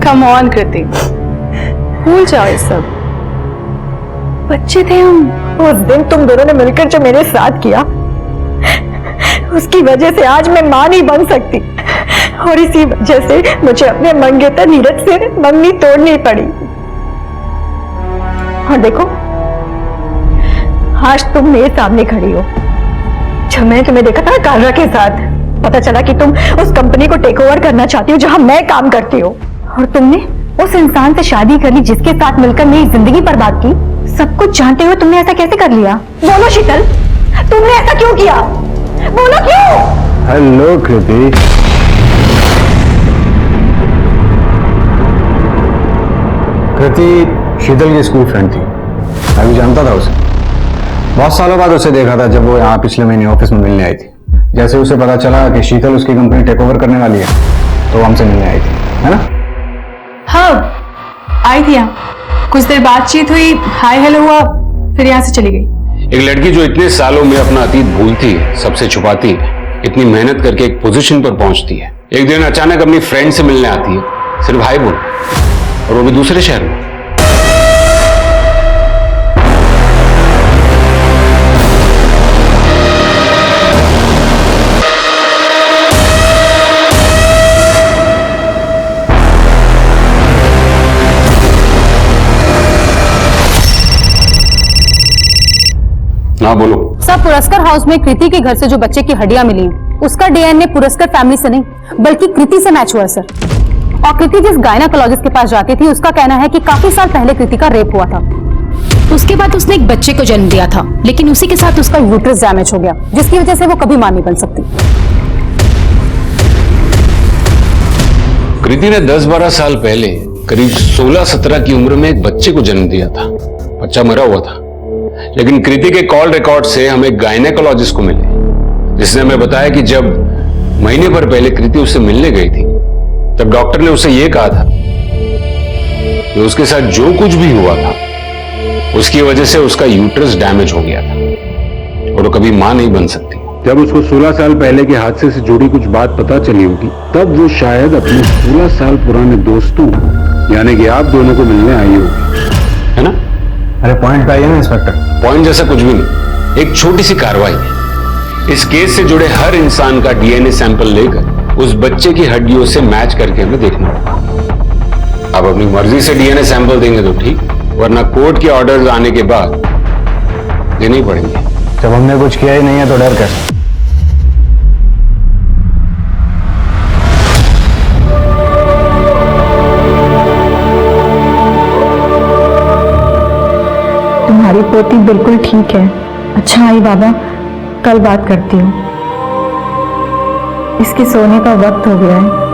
कम ऑन कृति, भूल जाओ ये सब, बच्चे थे हम। उस दिन तुम दोनों ने मिलकर जो मेरे साथ किया, उसकी वजह से आज मैं मां नहीं बन सकती, और इसी वजह से मुझे अपने मंगेतर नीरज से मंगनी तोड़नी पड़ी। और देखो, आज तुम मेरे सामने खड़ी हो। जब मैंने तुम्हें देखा था कालरा के साथ, पता चला कि तुम उस कंपनी को टेक ओवर करना चाहती हो जहां मैं काम करती हूँ। और तुमने उस इंसान से शादी कर ली जिसके साथ मिलकर मेरी जिंदगी बर्बाद की। सब कुछ जानते हुए तुमने ऐसा कैसे कर लिया? बोलो शीतल, तुमने ऐसा क्यों किया? बोलो क्यों? हेलो कृति। कृति शीतल की स्कूल फ्रेंड थी, मैं भी जानता था उसे। बहुत सालों बाद उसे देखा था जब वो यहाँ पिछले महीने ऑफिस में मिलने आई थी। जैसे उसे पता चला कि शीतल उसकी कंपनी टेक ओवर करने वाली है, तो हमसे मिलने आई थी, है ना? हाँ, आई थी यहाँ, कुछ देर बातचीत हुई, हाय हेलो हुआ, फिर यहाँ से चली गई। एक लड़की जो इतने सालों में अपना अतीत भूलती है, सबसे छुपाती है, इतनी मेहनत करके एक पोजीशन पर पहुंचती है, एक दिन अचानक अपनी फ्रेंड से मिलने आती है, सिर्फ भाई बोल, और वो भी दूसरे शहर में। हाँ बोलो। सब पुरस्कार हाउस में कृति के घर से जो बच्चे की हड्डियां मिली हैं, उसका डीएनए पुरस्कार फैमिली से नहीं बल्कि कृति से मैच हुआ सर। और कृति जिस गायनेकोलॉजिस्ट के पास जाती थी, उसका कहना है कि काफी साल पहले कृति का रेप हुआ था। उसके बाद उसने एक बच्चे को जन्म दिया था, लेकिन उसी के साथ उसका यूट्रस डैमेज हो गया, जिसकी वजह से वो कभी मां नहीं बन सकती। कृति ने 10-12 साल पहले करीब 16-17 की उम्र में एक बच्चे को जन्म दिया था। बच्चा मरा हुआ था, लेकिन कृति के कॉल रिकॉर्ड से हम एक गायनेकोलॉजिस्ट को मिले, जिसने हमें बताया कि जब महीने भर पहले कृति उससे मिलने गई थी, तब डॉक्टर ने उसे यह कहा था कि उसके साथ जो कुछ भी हुआ था, उसकी वजह से उसका यूट्रस डैमेज हो गया था और वो कभी मां नहीं बन सकती। जब उसको 16 साल पहले के हादसे से जुड़ी कुछ बात पता चली होगी, तब वो शायद अपने 16 साल पुराने दोस्तों यानी कि आप दोनों को मिलने आई होगी, है ना? अरे पॉइंट पे आइए ना इंस्पेक्टर। पॉइंट जैसा कुछ भी नहीं, एक छोटी सी कार्रवाई है। इस केस से जुड़े हर इंसान का डीएनए सैंपल लेकर उस बच्चे की हड्डियों से मैच करके हमें देखना होगा। आप अपनी मर्जी से डीएनए सैंपल देंगे तो ठीक, वरना कोर्ट के ऑर्डर्स आने के बाद देने ही पड़ेंगे। जब हमने कुछ किया ही नहीं है तो डर कैसा? तुम्हारी पोती बिल्कुल ठीक है। अच्छा आई बाबा, कल बात करती हूँ। इसके सोने का वक्त हो गया है।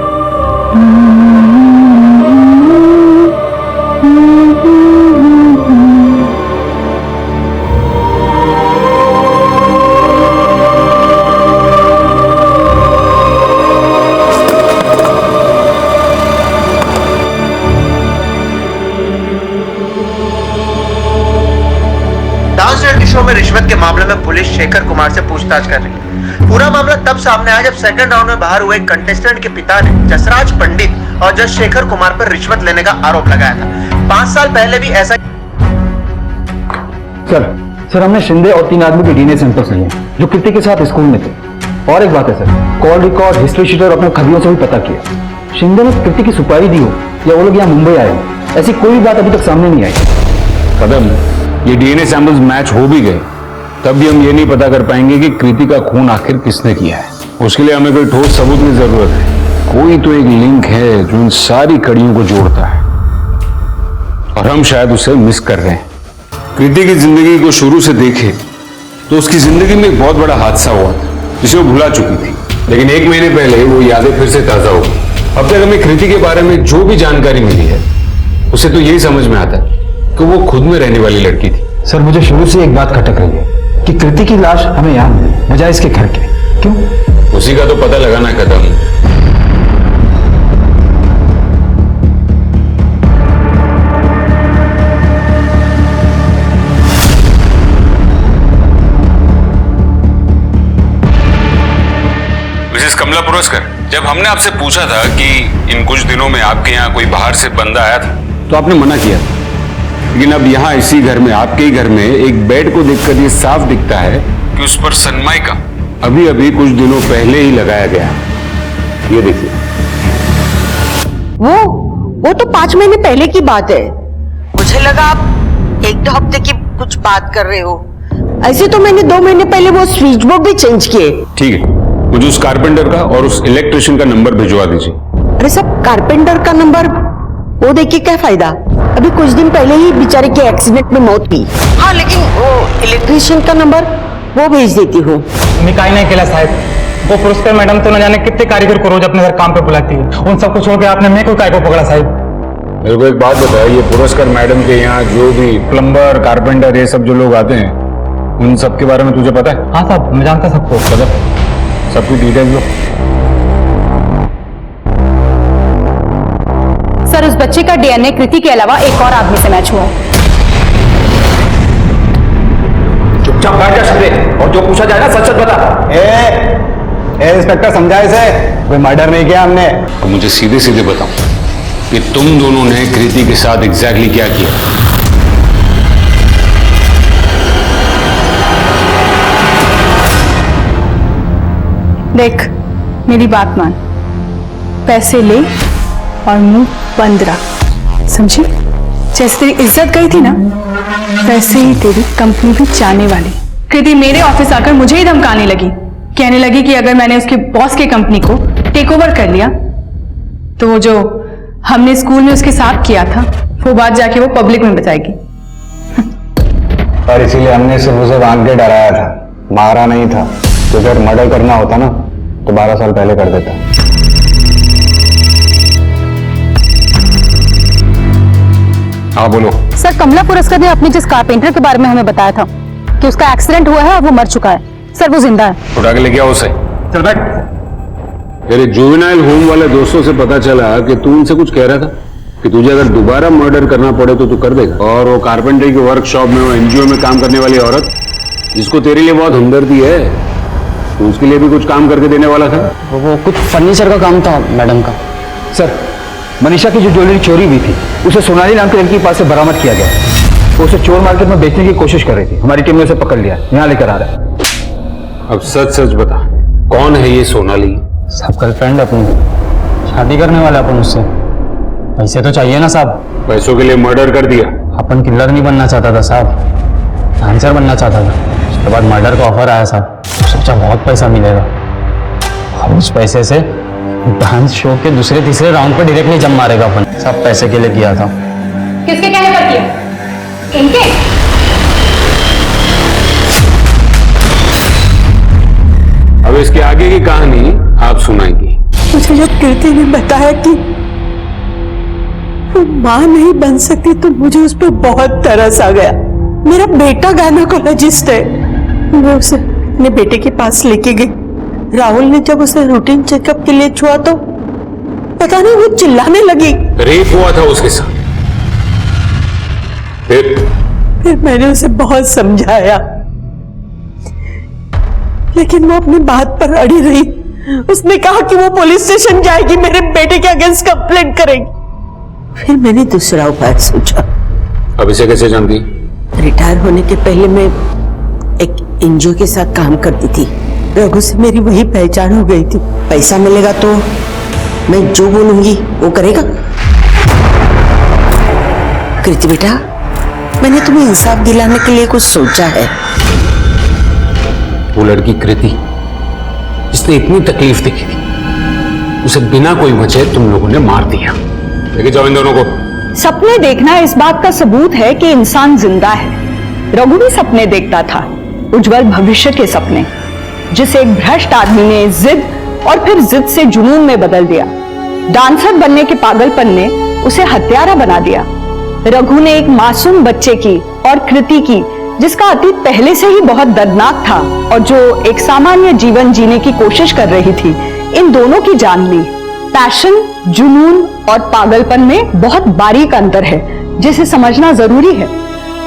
डांस रियलिटी शो में रिश्वत के मामले में पुलिस शेखर कुमार से पूछताछ कर रही है। पूरा मामला तब सामने आया जब सेकंड राउंड में बाहर हुए कंटेस्टेंट के पिता ने जसराज पंडित और जज शेखर कुमार पर रिश्वत लेने का आरोप लगाया था। 5 साल पहले भी ऐसा सर हमने शिंदे और 3 आदमी के डीएनए सैंपल्स लिए जो कृति के साथ स्कूल में थे। और एक बात है sir, call record, history sheet और अपने खबियों से भी पता किया। शिंदे ने कृति की सुपारी दी हो या वो लोग यहाँ मुंबई आए हो, ऐसी कोई बात अभी तक सामने नहीं आई। कदम, ये डीएनए सैंपल्स मैच हो भी गए तब भी हम ये नहीं पता कर पाएंगे कि कृति का खून आखिर किसने किया है। उसके लिए हमें कोई ठोस सबूत की जरूरत है। कोई तो एक लिंक है जो इन सारी कड़ियों को जोड़ता है और हम शायद उसे मिस कर रहे हैं। कृति की जिंदगी को शुरू से देखे तो उसकी जिंदगी में एक बहुत बड़ा हादसा हुआ था जिसे वो भुला चुकी थी, लेकिन 1 महीने पहले वो यादें फिर से ताजा हो गई। अब तक हमें कृति के बारे में जो भी जानकारी मिली है उसे तो यही समझ में आता है कि वो खुद में रहने वाली लड़की थी। सर मुझे शुरू से एक बात खटक रही है कि कृति की लाश हमें यहाँ मिली बजाय इसके घर के। क्यों? उसी का तो पता लगाना है कदम। मिसेस कमला पुरस्कर, जब हमने आपसे पूछा था कि इन कुछ दिनों में आपके यहाँ कोई बाहर से बंदा आया था तो आपने मना किया था, लेकिन अब यहाँ इसी घर में, आपके ही घर में एक बेड को देखकर ये साफ दिखता है कि उस पर सनमाइका अभी अभी कुछ दिनों पहले ही लगाया गया। ये देखिए, वो तो 5 महीने पहले की बात है। मुझे लगा आप 1-2 हफ्ते की कुछ बात कर रहे हो। ऐसे तो मैंने 2 महीने पहले वो स्विच बोर्ड भी चेंज किए। ठीक है, मुझे उस कारपेंटर का और उस इलेक्ट्रिशियन का नंबर भिजवा दीजिए। अरे सब कारपेंटर का नंबर वो देखिए क्या फायदा, अभी कुछ दिन पहले ही बेचारे के एक्सीडेंट में मौत हुई। हाँ लेकिन वो इलेक्ट्रिशियन का नंबर वो भेज देती हूँ। निकाय नहीं केला साहब, वो पुरस्कार मैडम तो न जाने कितने कारीगर को रोज अपने घर काम पे बुलाती है। उन सबको छोड़ के आपने मेरे को काय को पकड़ा साहब? मेरे को एक बात बताया, ये पुरस्कार मैडम के यहाँ जो भी प्लम्बर, कारपेंटर, ये सब जो लोग आते हैं उन सब के बारे में तुझे पता है? हाँ साहब, मैं जानता सबको। सबकी डिटेल्स लो। सर, उस बच्चे का डीएनए कृति के अलावा एक और आदमी से मैच हुआ है। चुपचाप बैठ जा शिंदे, और जो पूछा जाए ना सच सच बता। ए इंस्पेक्टर, समझा इसे, कोई मर्डर नहीं किया हमने। तो मुझे सीधे सीधे बताओ कि तुम दोनों ने कृति के साथ एग्जैक्टली क्या किया? देख, मेरी बात मान, पैसे ले और मुंह बंद रख, समझी? जैसे तेरी इज्जत गई थी ना, वैसे ही तेरी कंपनी भी जाने वाली। कृति मेरे ऑफिस आकर मुझे ही धमकाने लगी, कहने लगी कि अगर मैंने उसके बॉस की कंपनी को टेक ओवर कर लिया तो वो जो हमने स्कूल में उसके साथ किया था वो बात जाके वो पब्लिक में बताएगी। और इसीलिए हमने सिर्फ उसे बांध के डराया था, मारा नहीं था। तो अगर मर्डर करना होता ना तो 12 साल पहले कर देता। हाँ बोलो। सर, कमला पुरस्कार ने अपने जिस कारपेंटर के बारे में हमें बताया था कि उसका एक्सीडेंट हुआ है और वो मर चुका है, सर वो जिंदा है। उठा के लेके आओ उसे। चल बैठ। तेरे जुवेनाइल होम वाले दोस्तों से पता चला कि तू उनसे कुछ कह रहा था कि तुझे अगर दोबारा मर्डर करना पड़े तो तू कर देगा। और वो कारपेंटरी के वर्कशॉप में, वो एनजीओ में काम करने वाली औरत जिसको तेरे लिए बहुत हमदर्दी है, तो उसके लिए भी कुछ काम करके देने वाला था। वो कुछ फर्नीचर का काम था मैडम का। सर, मनीषा की जो ज्वेलरी चोरी हुई थी उसे सोनाली नाम के लड़की के पास से बरामद किया गया। वो उसे चोर मार्केट में बेचने की कोशिश कर रही थी। हमारी टीम ने उसे पकड़ लिया, यहाँ लेकर आ रहा है। अब सच सच बता, कौन है ये सोनाली? साहब गर्लफ्रेंड अपनी, शादी करने वाला अपन उससे। पैसे तो चाहिए ना साहब। पैसों के लिए मर्डर कर दिया? अपन किलर नहीं बनना चाहता था साहब, डांसर बनना चाहता था। उसके बाद मर्डर का ऑफर आया साहब, सोचा बहुत पैसा मिलेगा और उस पैसे से डांस शो के दूसरे तीसरे राउंड पे डायरेक्टली जम मारेगा अपन। सब पैसे के लिए किया था। किसके कहने पर किया? इनके? अब इसके आगे की कहानी आप सुनाएंगी। मुझे जब कीर्ति ने बताया कि वो माँ नहीं बन सकती तो मुझे उस पर बहुत तरस आ गया। मेरा बेटा गायनेकोलॉजिस्ट है, मैं उसे अपने बेटे के पास लेके गई। राहुल ने जब उसे रूटीन चेकअप के लिए छुआ तो पता नहीं वो चिल्लाने लगी। रेप हुआ था उसके साथ? फिर मैंने उसे बहुत समझाया, लेकिन वो अपनी बात पर अड़ी रही। उसने कहा कि वो पुलिस स्टेशन जाएगी, मेरे बेटे के अगेंस्ट कंप्लेंट करेगी। फिर मैंने दूसरा उपाय सोचा। अब इसे कैसे जानती? रिटायर होने के पहले मैं एक एनजीओ के साथ काम करती थी। रघु से मेरी वही पहचान हो गई थी। पैसा मिलेगा तो मैं जो बोलूंगी वो करेगा। कृति बेटा, मैंने तुम्हें इंसाफ दिलाने के लिए कुछ सोचा है। वो लड़की कृति जिसने इतनी तकलीफ देखी थी, उसे बिना कोई वजह तुम लोगों ने मार दिया। लेके जाओ इन दोनों को। सपने देखना इस बात का सबूत है कि इंसान जिंदा है। रघु भी सपने देखता था, उज्जवल भविष्य के सपने, जिसे एक भ्रष्ट आदमी ने जिद और फिर जिद से जुनून में बदल दिया। डांसर बनने के पागलपन ने उसे हत्यारा बना दिया। रघु ने एक मासूम बच्चे की और कृति की, जिसका अतीत पहले से ही बहुत दर्दनाक था और जो एक सामान्य जीवन जीने की कोशिश कर रही थी, इन दोनों की जान ली। पैशन, जुनून और पागलपन में बहुत बारीक अंतर है, जिसे समझना जरूरी है,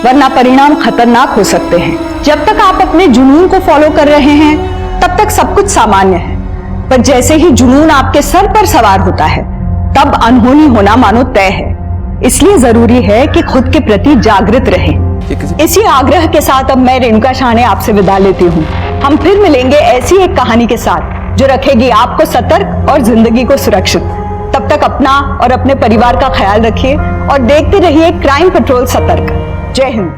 वरना परिणाम खतरनाक हो सकते हैं। जब तक आप अपने जुनून को फॉलो कर रहे हैं, तब तक सब कुछ सामान्य है, पर जैसे ही जुनून आपके सर पर सवार होता है, तब अनहोनी होना मानो तय है। इसलिए जरूरी है कि खुद के प्रति जागृत रहें। इसी आग्रह के साथ अब मैं रेणुका शाहने आपसे विदा लेती हूँ। हम फिर मिलेंगे ऐसी एक कहानी के साथ जो रखेगी आपको सतर्क और जिंदगी को सुरक्षित। तब तक अपना और अपने परिवार का ख्याल रखिए और देखते रहिए क्राइम पेट्रोल सतर्क। जय हिंद।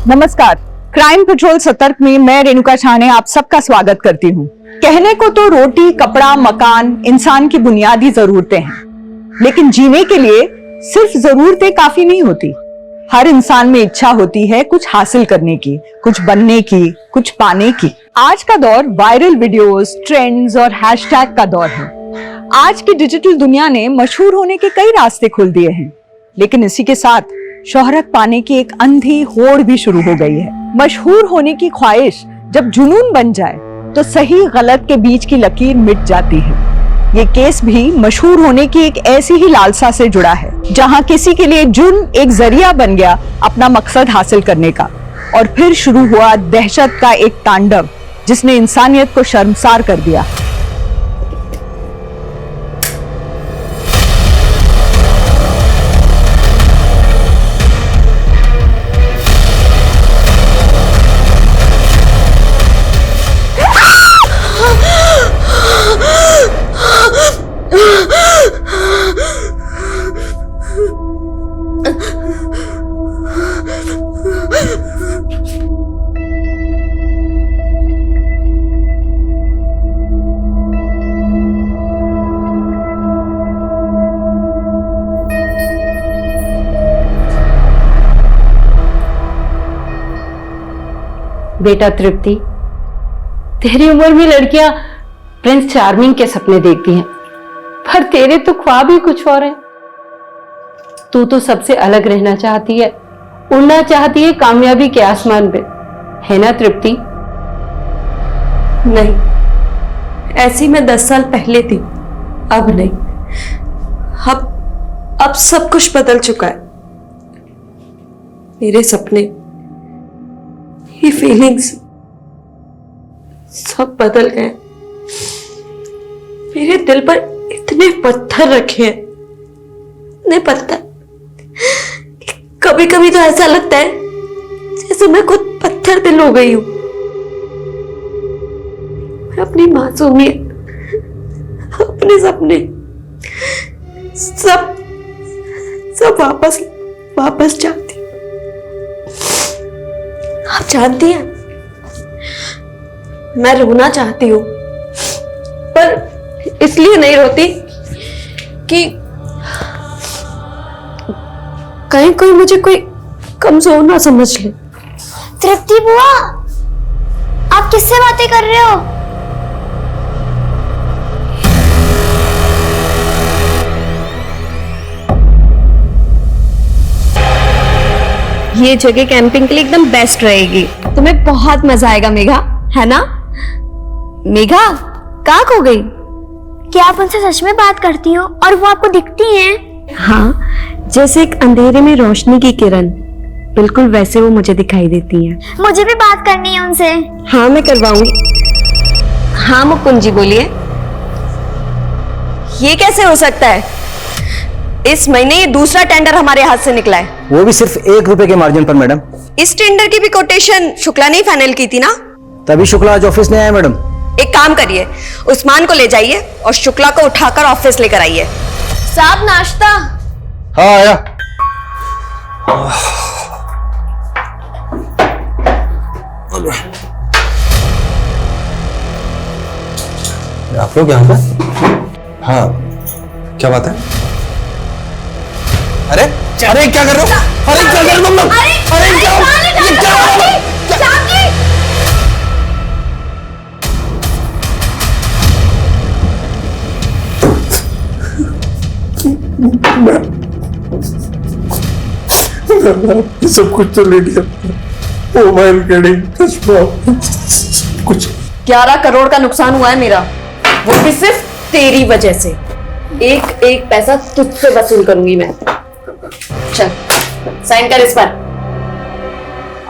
नमस्कार, क्राइम पेट्रोल सतर्क में मैं रेणुका शाहने आप सबका स्वागत करती हूँ। कहने को तो रोटी, कपड़ा, मकान इंसान की बुनियादी जरूरतें हैं, लेकिन जीने के लिए सिर्फ जरूरतें काफी नहीं होती। हर इंसान में इच्छा होती है कुछ हासिल करने की, कुछ बनने की, कुछ पाने की। आज का दौर वायरल वीडियोस, ट्रेंड्स और हैशटैग का दौर है। आज की डिजिटल दुनिया ने मशहूर होने के कई रास्ते खोल दिए हैं, लेकिन इसी के साथ शोहरत पाने की एक अंधी होड़ भी शुरू हो गई है। मशहूर होने की ख्वाहिश जब जुनून बन जाए तो सही गलत के बीच की लकीर मिट जाती है। ये केस भी मशहूर होने की एक ऐसी ही लालसा से जुड़ा है, जहां किसी के लिए जुर्म एक जरिया बन गया अपना मकसद हासिल करने का, और फिर शुरू हुआ दहशत का एक तांडव जिसने इंसानियत को शर्मसार कर दिया। बेटा तृप्ति, तेरी उम्र में लड़कियां प्रिंस चार्मिंग के सपने देखती हैं, पर तेरे तो ख्वाब ही कुछ और है। तू तो सबसे अलग रहना चाहती है, उड़ना चाहती है कामयाबी के आसमान पे, है ना तृप्ति? नहीं, ऐसी मैं 10 साल पहले थी, अब नहीं। अब सब कुछ बदल चुका है। मेरे सपने, ये फीलिंग्स सब बदल गए। मेरे दिल पर इतने पत्थर रखे हैं, नहीं पता। कभी कभी तो ऐसा लगता है जैसे मैं खुद पत्थर दिल हो गई हूं। मैं अपनी मासूमियत, अपने सपने सब वापस चाहती हूँ। आप जानती हैं, मैं रोना चाहती हूँ, पर इसलिए नहीं रोती कि कहीं कोई मुझे कोई कमजोर ना समझ ले। तृप्ति बुआ, आप किससे बातें कर रहे हो? ये जगह कैंपिंग के लिए एकदम बेस्ट रहेगी। तुम्हें बहुत मजा आएगा मेघा, है ना? मेघा कहाँ खो गई? क्या आप उनसे सच में बात करती हो और वो आपको दिखती हैं? हाँ, जैसे एक अंधेरे में रोशनी की किरण, बिल्कुल वैसे वो मुझे दिखाई देती हैं। मुझे भी बात करनी है उनसे। हाँ, मैं करवाऊंगी। हाँ मुकुंद जी बोलिए। ये कैसे हो सकता है? इस महीने ये दूसरा टेंडर हमारे हाथ से निकला है। वो भी सिर्फ 1 रुपए के मार्जिन पर मैडम। इस टेंडर की भी कोटेशन शुक्ला ने ही फाइनल की थी ना? तभी शुक्ला आज ऑफिस नहीं आया मैडम। एक काम करिए, उस्मान को ले जाइए और शुक्ला को उठाकर ऑफिस लेकर आइए। साहब नाश्ता। हाँ आया। आप लोग यहाँ पर? हाँ, क्या बात है? अरे अरे क्या कर रहे हो? अरे क्या कर रहे हो तुम लोग? अरे क्या? सब कुछ तो ले लिया, मोबाइल घड़ी चश्मा कुछ। 11 करोड़ का नुकसान हुआ है मेरा, वो भी सिर्फ तेरी वजह से। एक एक पैसा तुझसे वसूल करूंगी मैं। चल साइन कर इस पर।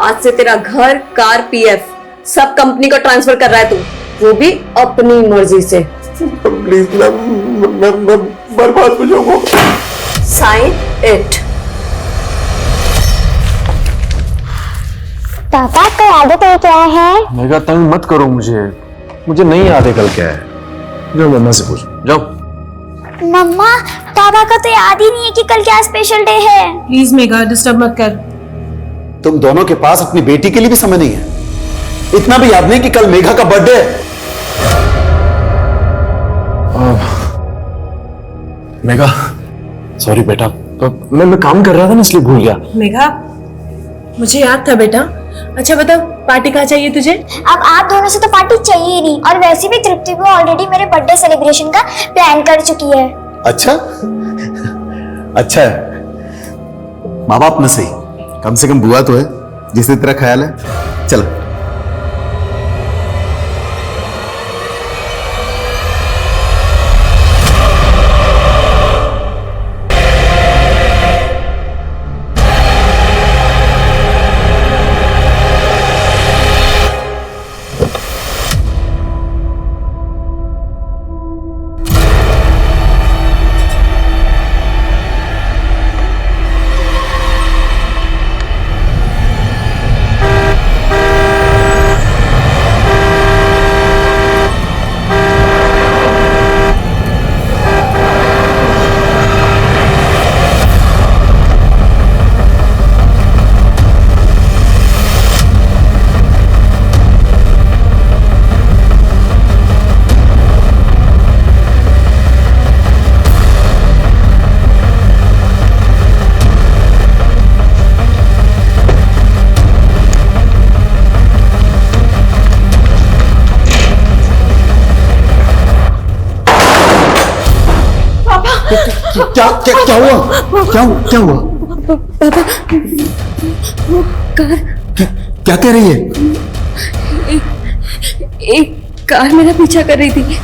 आज से तेरा घर, कार, पीएफ सब कंपनी को ट्रांसफर कर रहा है तू, वो भी अपनी मर्जी से। प्लीज मैं बर्बाद हो जाऊंगा। Sign it. पापा को आदत है क्या है? मेघा तंग मत करो मुझे नहीं याद है कल क्या है। जाओ मम्मा से पूछो, जाओ। मम्मा, पापा का तो याद ही नहीं है कि कल क्या स्पेशल डे है। प्लीज मेघा डिस्टर्ब मत कर। तुम दोनों के पास अपनी बेटी के लिए भी समय नहीं है। इतना भी याद नहीं कि कल मेघा का बर्थडे है। मेघा सॉरी बेटा, तो मैं काम कर रहा था ना इसलिए भूल गया। मेघा, मुझे याद था बेटा। अच्छा बता, पार्टी कहाँ चाहिए तुझे? अब आप दोनों से तो पार्टी चाहिए ही नहीं, और वैसे भी तृप्ति को ऑलरेडी मेरे बर्थडे सेलिब्रेशन का प्लान कर चुकी है। अच्छा अच्छा है, माँ बाप में सही, कम से कम बुआ तो है जिसने तेरा ख्याल है। चल क्या हुआ? क्या हुआ? पापा, वो कार। क्या कह रही है? एक कार मेरा पीछा कर रही थी।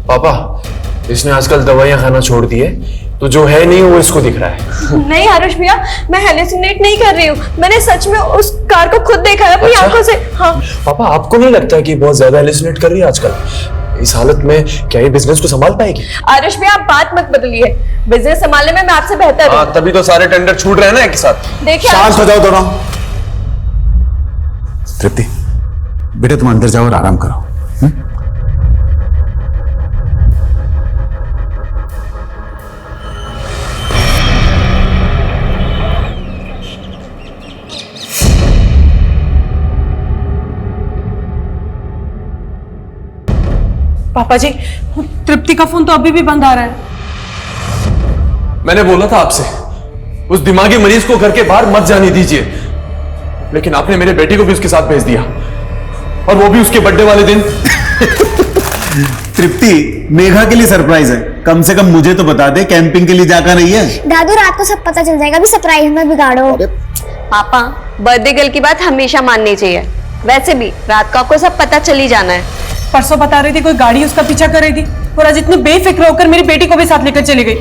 पापा, इसने आजकल दवाइयां खाना छोड़ दी है, तो जो है नहीं वो इसको दिख रहा है। नहीं आरुष भैया, मैं हेलुसिनेट नहीं कर रही हूँ, मैंने सच में उस कार को खुद देखा है अपनी आंखों से। हाँ पापा, आपको नहीं लगता कि बहुत ज्यादा हेलुसिनेट कर रही है आजकल? इस हालत में क्या ये बिजनेस को संभाल पाएगी? आरुष भी आप बात मत बदलिए, बिजनेस संभालने में मैं आपसे बेहतर हूँ। तभी तो सारे टेंडर छूट रहे हैं ना एक साथ। देखिए शांत हो जाओ दोनों। तृप्ति बेटे तुम अंदर जाओ और आराम करो। पापा जी, तृप्ति का फोन तो अभी भी बंद आ रहा है। मैंने बोला था आपसे उस दिमागी मरीज को घर के बाहर मत जाने दीजिए, लेकिन आपने मेरे बेटे को भी उसके साथ भेज दिया, और वो भी उसके बर्थडे वाले दिन। तृप्ति मेघा के लिए सरप्राइज है, कम से कम मुझे तो बता दे, कैंपिंग के लिए जाकर नहीं है। दादू रात को सब पता चल जाएगा, अभी सरप्राइज मत बिगाड़ो। पापा, बर्थडे गर्ल की बात हमेशा माननी चाहिए। वैसे भी रात को आपको सब पता चल ही जाना है। परसों बता रही थी कोई गाड़ी उसका पीछा कर रही थी, और आज इतने बेफिक्र होकर मेरी बेटी को भी साथ लेकर चली गई।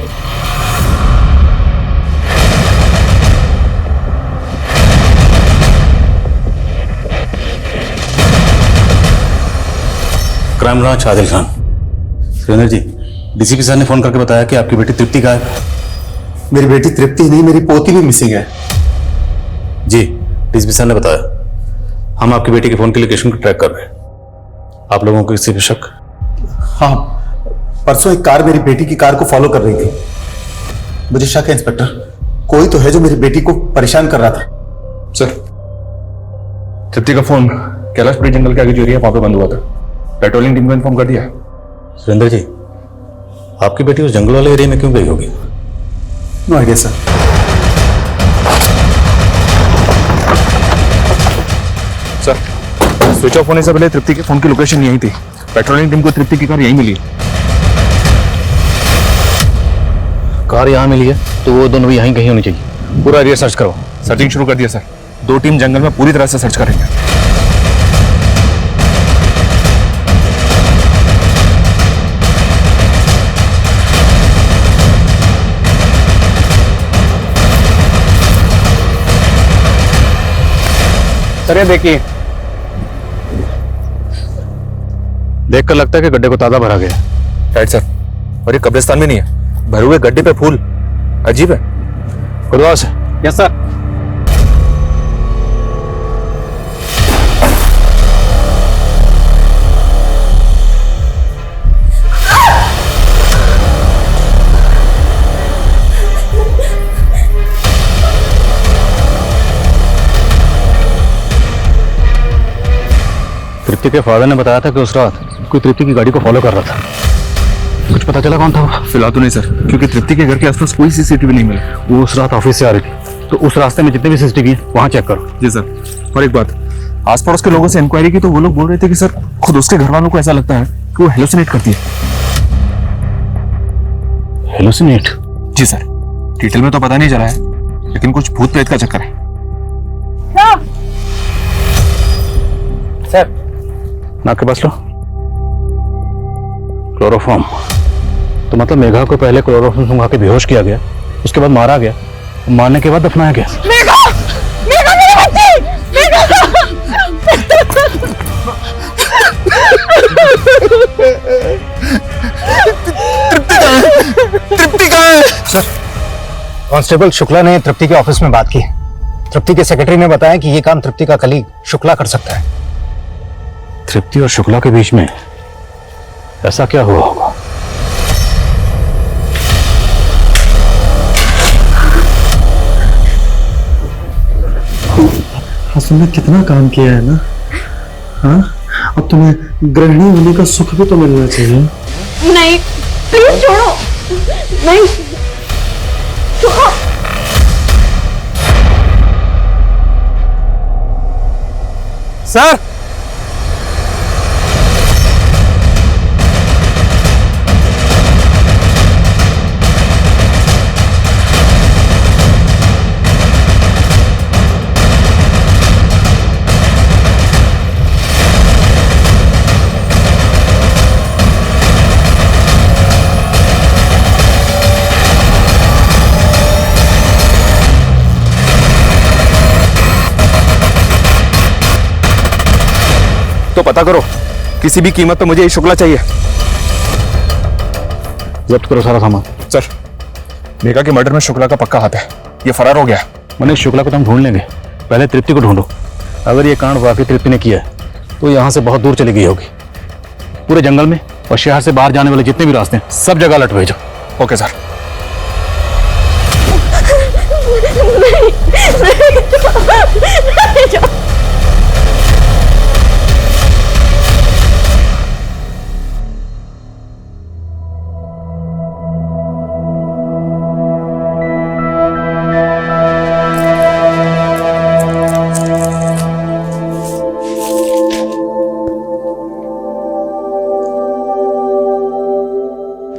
Crime branch Adil Khan. Surendra ji, DCP sir ने फोन करके बताया कि आपकी बेटी तृप्ति गायब है। मेरी बेटी तृप्ति नहीं, मेरी पोती भी मिसिंग है। जी, डीसीपी सर ने बताया। हम आपकी बेटी के फोन की लोकेशन को ट्रैक कर रहे हैं। आप लोगों को किसी पे शक? हाँ, परसों एक कार मेरी बेटी की कार को फॉलो कर रही थी। मुझे शक है इंस्पेक्टर, कोई तो है जो मेरी बेटी को परेशान कर रहा था। सर, तृप्ति का फोन कैलाशपुरी जंगल के आगे जो एरिया वहां पे बंद हुआ था, पेट्रोलिंग टीम को इन्फॉर्म कर दिया। सुरेंद्र जी, आपकी बेटी उस जंगल वाले एरिया में क्यों गई होगी? No idea sir. Sir, switch off होने से पहले तृप्ति के फोन की लोकेशन यही थी। पेट्रोलिंग टीम को तृप्ति की कार यहीं मिली। कार यहाँ मिली है तो वो दोनों भी यहीं कहीं होनी चाहिए। पूरा एरिया सर्च करो। सर्चिंग शुरू कर दिया सर। 2 टीम जंगल में पूरी तरह से सर्च करेंगे। सर ये देखिए, देखकर लगता है कि गड्ढे को ताजा भरा गया। राइट सर, और ये कब्रिस्तान में नहीं है, भरे हुए गड्ढे पे फूल, अजीब है। खुदवास। Yes sir. तृप्ति के फादर ने बताया था कि उस रात कोई तृप्ति की गाड़ी को फॉलो कर रहा था। कुछ पता चला कौन था वो? फिलहाल तो नहीं सर, क्योंकि तृप्ति के घर के आसपास कोई सीसीटीवी नहीं मिला। वो उस रात ऑफिस से आ रही थी, तो उस रास्ते में जितने भी सीसीटीवी है वहां चेक करो। जी सर। और एक बात, आस पड़ोस के लोगों से इंक्वायरी की तो वो लोग बोल रहे थे कि सर खुद उसके घर वालों को ऐसा लगता है कि वो हेलुसिनेट करती है। हेलुसिनेट? जी सर, डिटेल में तो पता नहीं चला है, लेकिन कुछ भूत प्रेत का चक्कर है। सर, नाक के पास लो। क्लोरोफॉर्म। तो मतलब मेघा को पहले क्लोरोफॉर्म सुंघा के बेहोश किया गया, उसके बाद मारा गया, मारने के बाद दफनाया गया। मेघा! मेघा मेरी बच्ची! मेघा! तृप्ति कहाँ है? सर, कांस्टेबल शुक्ला ने तृप्ति के ऑफिस में बात की। तृप्ति के सेक्रेटरी ने बताया कि यह काम तृप्ति का कलीग शुक्ला कर सकता है। तृप्ति और शुक्ला के बीच में ऐसा क्या हुआ होगा? तुमने कितना काम किया है ना, हाँ? अब तुम्हें गृहिणी होने का सुख भी तो मिलना चाहिए। नहीं, प्लीज छोड़ो। नहीं, छोड़ो। सर, तो पता करो किसी भी कीमत पे मुझे ये शुक्ला चाहिए। जब्त करो सारा सामान। सर, मेघा के मर्डर में शुक्ला का पक्का हाथ है, ये फरार हो गया। मनीष, शुक्ला को तो हम ढूंढ लेंगे, पहले तृप्ति को ढूंढो। अगर ये कांड वाकई तृप्ति ने किया है तो यहाँ से बहुत दूर चली गई होगी, पूरे जंगल में और शहर से बाहर जाने वाले जितने भी रास्ते हैं सब जगह अलर्ट भेजो। Okay sir.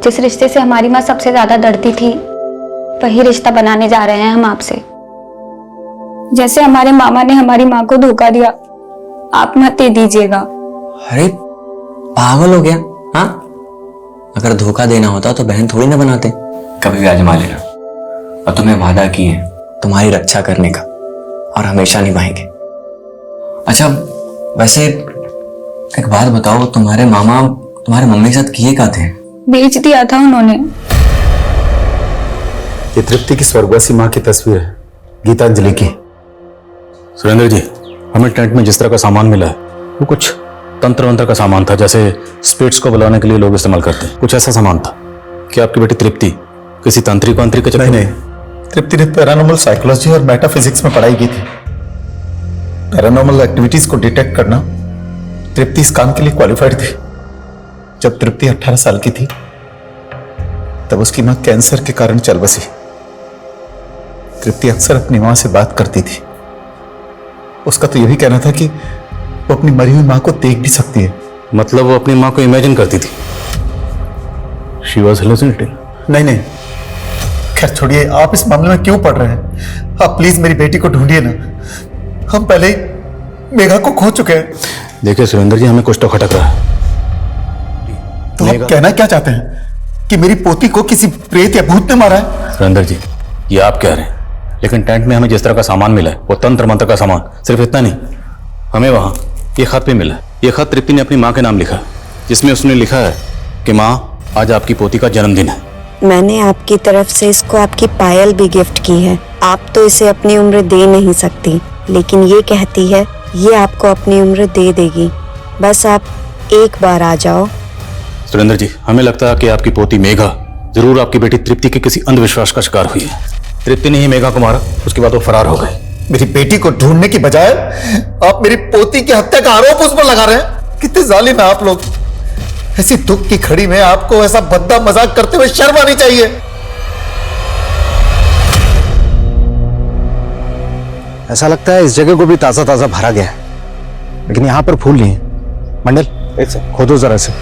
जिस रिश्ते से हमारी माँ सबसे ज्यादा डरती थी वही रिश्ता बनाने जा रहे हैं हम आपसे। जैसे हमारे मामा ने हमारी माँ को धोखा दिया, आप मत दे दीजिएगा। अरे पागल हो गया? हाँ, अगर धोखा देना होता तो बहन थोड़ी ना बनाते। कभी भी आजमा लेना, और तुम्हें वादा किए तुम्हारी रक्षा करने का और हमेशा निभाएंगे। अच्छा वैसे एक बात बताओ, तुम्हारे मामा तुम्हारे मम्मी के साथ किए क्या थे? बेच दिया था उन्होंने। ये तृप्ति की स्वर्गवासी माँ की तस्वीर है, गीतांजलि की। सुरेंद्र जी, हमें टेंट में जिस तरह का सामान मिला है वो कुछ तंत्र वंत्र का सामान था, जैसे स्पिरिट्स को बुलाने के लिए लोग इस्तेमाल करते हैं, कुछ ऐसा सामान था। क्या आपकी बेटी तृप्ति किसी तांत्रिक वांत्रिक के चक्कर? नहीं, तृप्ति ने पैरानॉर्मल साइकोलॉजी और मेटाफिजिक्स में पढ़ाई की थी। पैरानॉर्मल एक्टिविटीज को डिटेक्ट करना तृप्ति इस काम के लिए क्वालिफाइड थी। जब तृप्ति 18 साल की थी तब उसकी मां कैंसर के कारण चल बसी। तृप्ति अक्सर अपनी मां से बात करती थी। उसका तो यह भी कहना था कि वो अपनी मरी हुई मां को देख भी सकती है। मतलब वो अपनी मां को इमेजिन करती थी? She was hallucinating? नहीं, खैर छोड़िए, आप इस मामले में क्यों पड़ रहे हैं? आप प्लीज मेरी बेटी को ढूंढिए ना, हम पहले ही मेघा को खो चुके हैं। देखिए सुरेंद्र जी, हमें कुछ तो खटक रहा है। तो आप कहना क्या चाहते हैं कि मेरी पोती को किसी प्रेत या भूत ने मारा है? सुरेंद्र जी, ये आप कह रहे हैं, लेकिन टेंट में हमें जिस तरह का सामान मिला है वो तंत्र मंत्र का सामान। सिर्फ इतना नहीं, हमें वहां ये खत भी मिला है। ये खत तृप्ति ने अपनी माँ के नाम लिखा है, जिसमें उसने लिखा है कि माँ, आज आपकी पोती का जन्मदिन है। मैंने आपकी तरफ से इसको आपकी पायल भी गिफ्ट की है। आप तो इसे अपनी उम्र दे नहीं सकती, लेकिन ये कहती है ये आपको अपनी उम्र दे देगी। बस आप एक बार आ जाओ। सुरेंद्र जी, हमें लगता है कि आपकी पोती मेघा जरूर आपकी बेटी तृप्ति के किसी अंधविश्वास का शिकार हुई है। तृप्ति ने ही मेघा को मारा, उसके बाद वो फरार हो गए। मेरी बेटी को ढूंढने की बजाय आप मेरी पोती की हत्या का आरोप उस पर लगा रहे हैं। कितने जालिम हैं आप लोग। ऐसी दुख की घड़ी में आपको ऐसा भद्दा मजाक करते हुए शर्म आनी चाहिए। ऐसा लगता है इस जगह को भी ताजा ताजा भरा गया है, लेकिन यहाँ पर फूल नहीं है। मंडल, खोदो जरा से।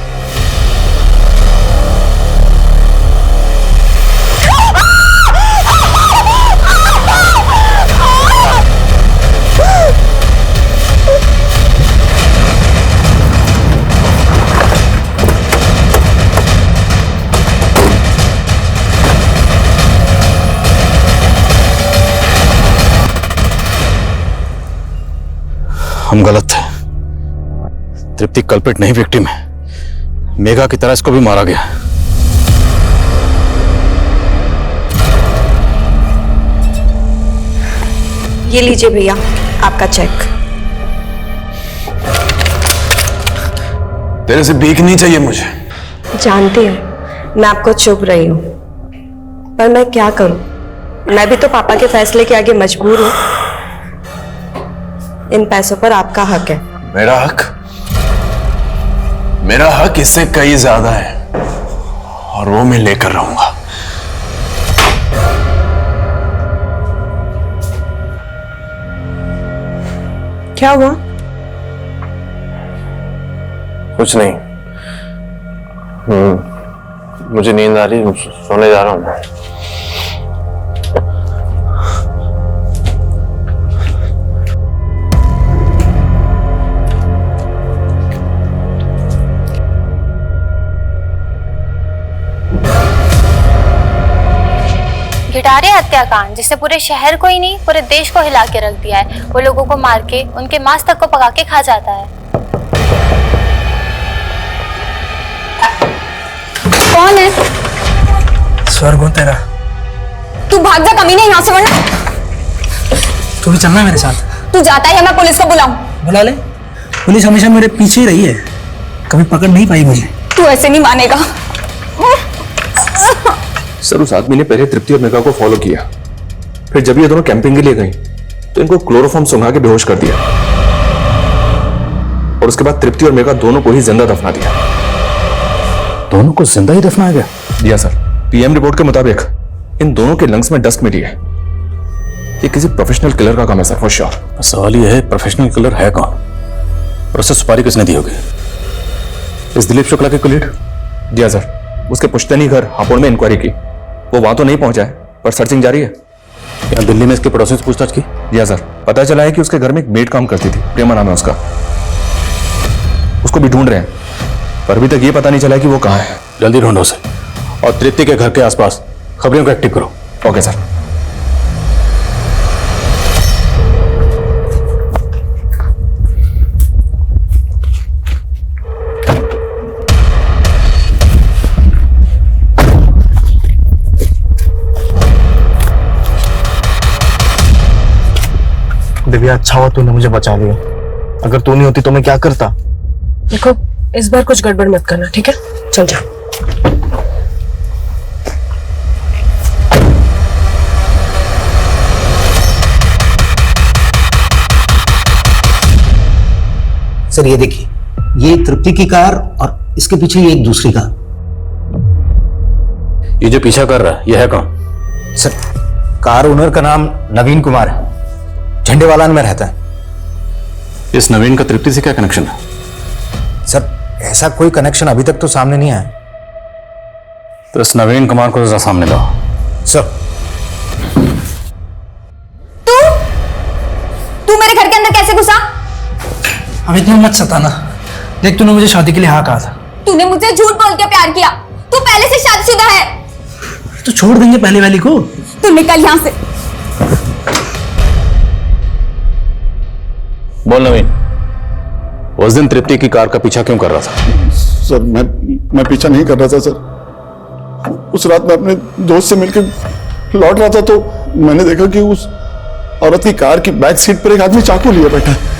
हम गलत थे। तृप्ति कल्पित नहीं, विक्टिम है। मेघा की तरह इसको भी मारा गया। ये लीजिए भैया आपका चेक। तेरे से भीख नहीं चाहिए मुझे। जानती हूँ मैं आपको चुभ रही हूँ, पर मैं क्या करूँ, मैं भी तो पापा के फैसले के आगे मजबूर हूँ। इन पैसों पर आपका हक है। मेरा हक? मेरा हक इससे कई ज्यादा है, और वो मैं लेकर रहूंगा। क्या हुआ? कुछ नहीं, मुझे नींद आ रही है, सोने जा रहा हूं मैं। घिटारे हत्याकांड, जिसने पूरे शहर को ही नहीं पूरे देश को हिला के रख दिया है। वो लोगों को मार के उनके मांस तक को पका के खा जाता है। कौन है? स्वर्ग हो तेरा। तू भाग जा कमीने, यहाँ से वरना तू भी चलना मेरे साथ। तू जाता है या मैं पुलिस को बुलाऊं? बुला ले, पुलिस हमेशा मेरे पीछे ही रही है, कभी पकड़ नहीं पाई मुझे। तू ऐसे नहीं मानेगा। सर उस आदमी ने पहले तृप्ति और मेघा को फॉलो किया, फिर जब ये दोनों कैंपिंग के लिए गई तो इनको क्लोरोफॉर्म सुंघा के बेहोश कर दिया और उसके बाद तृप्ति और मेघा दोनों को ही जिंदा दफना दिया। दोनों को जिंदा ही दफनाया गया? दिया सर। पीएम रिपोर्ट के मुताबिक इन दोनों के लंग्स में डस्ट मिली है। ये किसी प्रोफेशनल किलर का काम है सर, फॉर श्योर। सवाल यह है प्रोफेशनल किलर है कौन और उससे सुपारी किसने दी होगी? इस दिलीप शुक्ला के कुलीग? दिया सर। उसके पुश्तैनी घर हापुड़ में इंक्वायरी की, वो वहां तो नहीं पहुंचा है पर सर्चिंग जारी है। क्या दिल्ली में इसके पड़ोसी से पूछताछ की? दिया सर। पता चला है कि उसके घर में एक मेड काम करती थी, प्रेमा नाम है उसका। उसको भी ढूंढ रहे हैं पर अभी तक ये पता नहीं चला कि वो कहाँ है। जल्दी ढूंढो उसे और तृप्ति के घर के आसपास खबरों को एक्टिव करो। Okay sir. दिव्या, अच्छा हुआ तूने मुझे बचा लिया, अगर तू नहीं होती तो मैं क्या करता। देखो इस बार कुछ गड़बड़ मत करना, ठीक है? चल जा। सर ये देखिए, ये तृप्ति की कार और इसके पीछे ये एक दूसरी कार। ये जो पीछा कर रहा है यह है कौन? सर कार ओनर का नाम नवीन कुमार है, झंडेवालान में रहता है। इस नवीन का तृप्ति से क्या कनेक्शन है? सर ऐसा कोई कनेक्शन अभी तक तो सामने नहीं आया। तो इस नवीन कुमार को जरा सामने लाओ। सर तू मेरे घर के अंदर कैसे घुसा? अब इतना मत सताना, देख तूने मुझे शादी के लिए हाँ कहा था। तूने मुझसे झूठ बोल के प्यार किया, तू पहले से शादीशुदा है। तो छोड़ देंगे पहले वाली को। तू निकल यहाँ से। बोल नवीन, उस दिन तृप्ति की कार का पीछा क्यों कर रहा था? सर मैं पीछा नहीं कर रहा था सर। उस रात मैं अपने दोस्त से मिलकर लौट रहा था तो मैंने देखा कि उस औरत की कार की बैक सीट पर एक आदमी चाकू लिए बैठा है।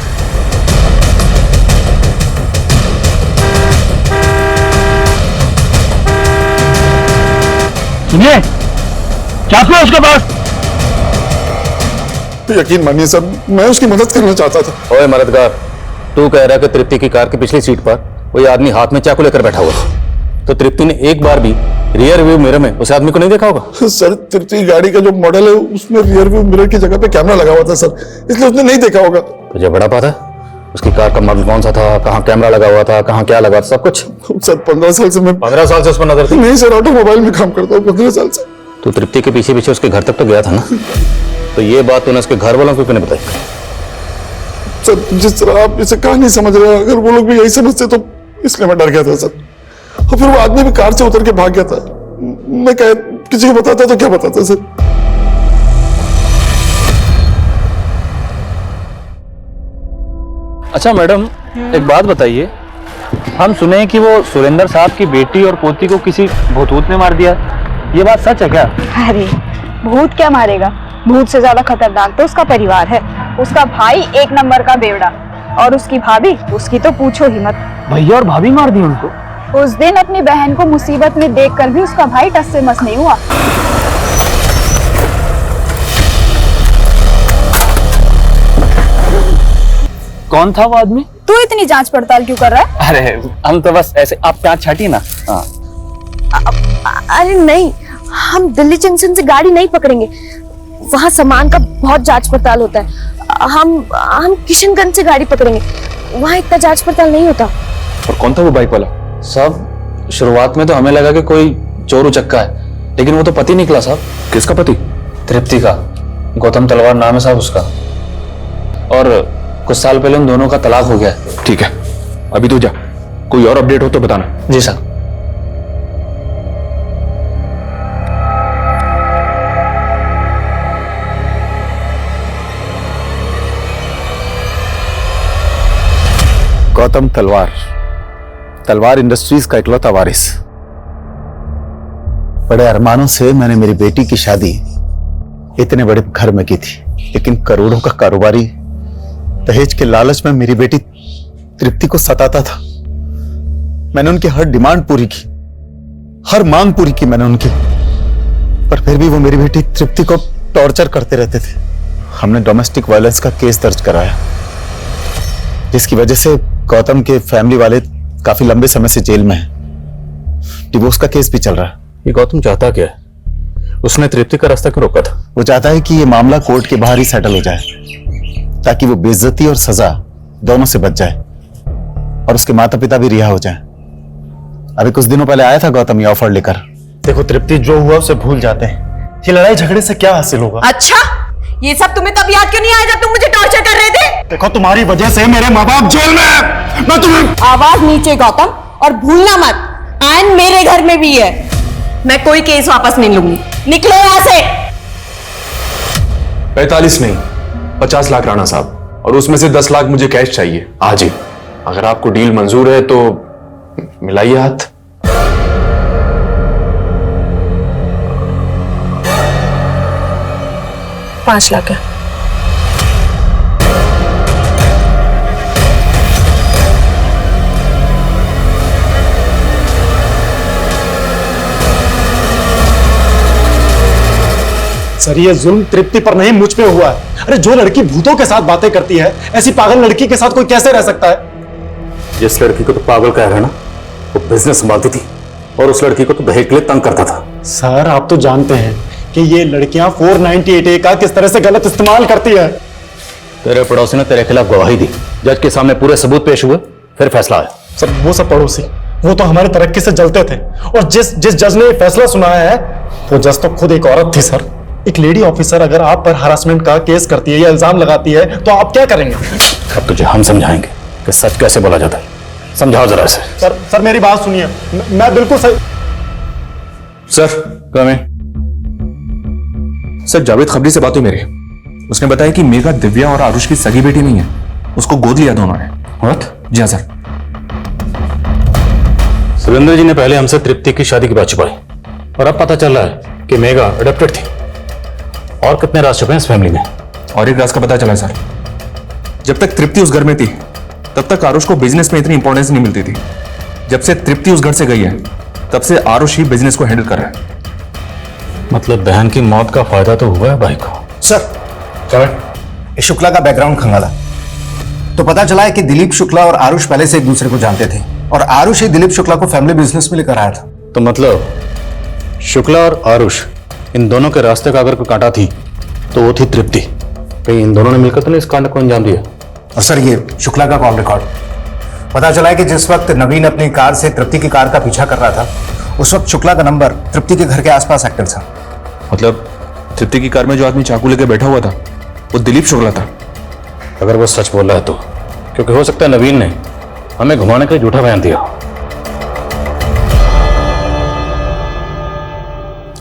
सुनिए, चाकू है उसके पास। यकीन मानिए सर, मैं उसकी मदद करना चाहता था। ओए मददगार, तू कह रहा है कि तृप्ति की कार की पिछली सीट पर कोई आदमी हाथ में चाकू लेकर बैठा हुआ था, तो तृप्ति ने एक बार भी रियर व्यू मिरर में उस आदमी को नहीं देखा होगा? सर तृप्ति गाड़ी का जो मॉडल है उसमें रियर व्यू मिरर की जगह पे कैमरा लगा हुआ था सर, इसलिए उसने नहीं देखा होगा। तुझे बड़ा पता है उसकी कार का मॉडल कौन सा था, कहाँ कैमरा लगा हुआ था, कहाँ क्या लगा था, सब कुछ? सर 15 साल से मैं 15 साल से उस पर नजर थी? नहीं सर, ऑटोमोबाइल में काम करता हूँ 15 साल से। तू तृप्ति के पीछे पीछे उसके घर तक तो गया था ना, तो ये बात तूने उसके घर वालों को क्यों नहीं बताई? सर जिस तरह आप इसे कहा नहीं समझ रहे, अगर वो लोग भी यही समझते तो इसलिए मैं डर गया था सर। और फिर वो आदमी भी कार से उतर के भाग गया था। मैं क्या किसी को बताता तो क्या बताता सर? अच्छा मैडम, एक बात बताइए, हम सुने हैं कि वो सुरेंद्र साहब की बेटी और पोती को किसी भूत ने मार दिया, ये बात सच है क्या? अरे भूत क्या मारेगा, भूत से ज्यादा खतरनाक तो उसका परिवार है। उसका भाई एक नंबर का बेवड़ा और उसकी भाभी, उसकी तो पूछो ही मत। भैया और भाभी मार दी उनको? उस दिन अपनी बहन को मुसीबत में देखकर भी उसका भाई टस से मस नहीं हुआ। कौन था वो आदमी? तू इतनी जांच पड़ताल क्यों कर रहा है? अरे हम तो बस ऐसे, आप प्याज छाटिए ना। हाँ। अरे नहीं, हम दिल्ली जंक्शन से गाड़ी नहीं पकड़ेंगे, वहाँ सामान का बहुत जांच पड़ताल होता है। हम किशनगंज से गाड़ी पकड़ेंगे, वहाँ इतना जांच पड़ताल नहीं होता। और कौन था वो बाइक वाला? साहब शुरुआत में तो हमें लगा कि कोई चोर उचक्का है, लेकिन वो तो पति निकला साहब। किसका पति? तृप्ति का, गौतम तलवार नाम है साहब उसका, और कुछ साल पहले उन दोनों का तलाक हो गया है। ठीक है, अभी तू जा, कोई और अपडेट हो तो बताना। जी साहब। गौतम तलवार, तलवार इंडस्ट्रीज का इकलौता वारिस, बड़े अरमानों से मैंने मेरी बेटी की शादी इतने बड़े घर में की थी, लेकिन करोड़ों का कारोबारी दहेज के लालच में मेरी बेटी तृप्ति को सताता था। मैंने उनकी हर डिमांड पूरी की, हर मांग पूरी की मैंने उनकी, पर फिर भी वो मेरी बेटी तृप्ति को टॉर्चर करते रहते थे। हमने डोमेस्टिक वायलेंस का केस दर्ज कराया, जिसकी वजह से गौतम के फैमिली वाले काफी लंबे समय से जेल में हैं। डिवोर्स का केस भी चल रहा है। ये गौतम चाहता क्या है? उसने तृप्ति का रास्ता क्यों रोका था? वो चाहता है कि ये मामला कोर्ट के बाहर ही सेटल हो जाए, ताकि वो बेइज्जती और सजा दोनों से बच जाए और उसके माता पिता भी रिहा हो जाएं। अभी कुछ दिनों पहले आया था गौतम ये ऑफर लेकर। देखो तृप्ति, जो हुआ उसे भूल जाते हैं। ये लड़ाई झगड़े से क्या हासिल होगा? अच्छा, ये सब तुम्हें तब याद क्यों नहीं आया जब तुम मुझे टॉर्चर कर रहे थे? देखो तुम्हारी वजह से मेरे माँ बाप जेल में है। मैं तुम्हें आवाज नीचे गौतम, और भूलना मत आयन मेरे घर में भी है। मैं कोई केस वापस नहीं लूंगी, निकलो यहां से। 45 नहीं 50 लाख राणा साहब, और उसमें से 10 लाख मुझे कैश चाहिए आज ही। अगर आपको डील मंजूर है तो मिलाइए हाथ। $5 लाख है। सर, ये जुल्म तृप्ति पर नहीं मुझ पे हुआ है। अरे जो लड़की भूतों के साथ बातें करती है, ऐसी पागल लड़की के साथ कोई कैसे रह सकता है? जिस लड़की को तो पागल कह रहे हैं ना, वो बिजनेस संभालती थी और उस लड़की को तो दहेज के लिए तंग करता था। सर, आप तो जानते हैं कि ये लड़कियां 498A का किस तरह से गलत इस्तेमाल करती है। तेरे पड़ोसी ने तेरे खिलाफ गवाही दी, जज के सामने पूरे सबूत पेश हुए, फिर फैसला आया। सर, वो सब पड़ोसी, वो तो हमारी तरक्की से जलते थे, और जिस जज ने ये फैसला सुनाया है, वो जज तो खुद एक औरत थी। सर, एक लेडी ऑफिसर अगर आप पर हरासमेंट का केस करती है या इल्जाम लगाती है, तो आप क्या करेंगे? अब तुझे हम समझाएंगे कि सच कैसे बोला जाता है। समझाओ जरा से। सर मेरी बात सुनिए, मैं बिल्कुल सही। सर सर, जावेद खबरी से बात हुई मेरी। उसने बताया कि मेघा दिव्या और आरुष की सगी बेटी नहीं है, उसको गोद लिया दोनों ने। जी हाँ सर। सुरेंद्र जी ने पहले हमसे तृप्ति की शादी की बात छुपाई, और अब पता चल रहा है कि मेघा अडॉप्टेड थी। और कितने राज छुपे हैं इस फैमिली में? और एक राज का पता चला है सर। जब तक तृप्ति उस घर में थी, तब तक आरुष को बिजनेस में इतनी इंपॉर्टेंस नहीं मिलती थी। जब से तृप्ति उस घर से गई है, तब से आरुष ही बिजनेस को हैंडल कर रहा है। मतलब बहन की मौत का फायदा तो हुआ है भाई को। सर, शुक्ला का बैकग्राउंड खंगाला तो पता चला है कि दिलीप शुक्ला और आरुष पहले से एक दूसरे को जानते थे, और आरुष ही दिलीप शुक्ला को फैमिली बिजनेस में लेकर आया था। तो मतलब शुक्ला और आरुष, इन दोनों के रास्ते का अगर कोई कांटा थी तो वो थी तृप्ति। कहीं इन दोनों ने मिलकर तो नहीं इस कांड को अंजाम दिया? और सर, ये शुक्ला का कॉल रिकॉर्ड पता चला है कि जिस वक्त नवीन अपनी कार से तृप्ति की कार का पीछा कर रहा था, उस वक्त शुक्ला का नंबर तृप्ति के घर के आसपास एक्टिव था। मतलब तृप्ति की कार में जो आदमी चाकू लेकर बैठा हुआ था, वो दिलीप शुक्ला था। अगर वो सच बोल रहा है तो, क्योंकि हो सकता है नवीन ने हमें घुमाने का झूठा बयान दिया।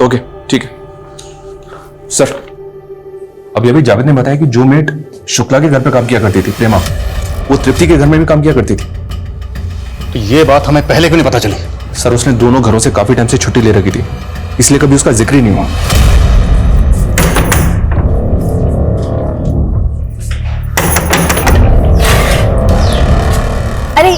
ओके, ठीक है सर। अभी अभी जावेद ने बताया कि जो मेट शुक्ला के घर पर काम किया करती थी, प्रेमा, वो तृप्ति के घर में भी काम किया करती थी। तो ये बात हमें पहले क्यों नहीं पता चली? सर, उसने दोनों घरों से काफी टाइम से छुट्टी ले रखी थी, इसलिए कभी उसका जिक्र ही नहीं हुआ। अरे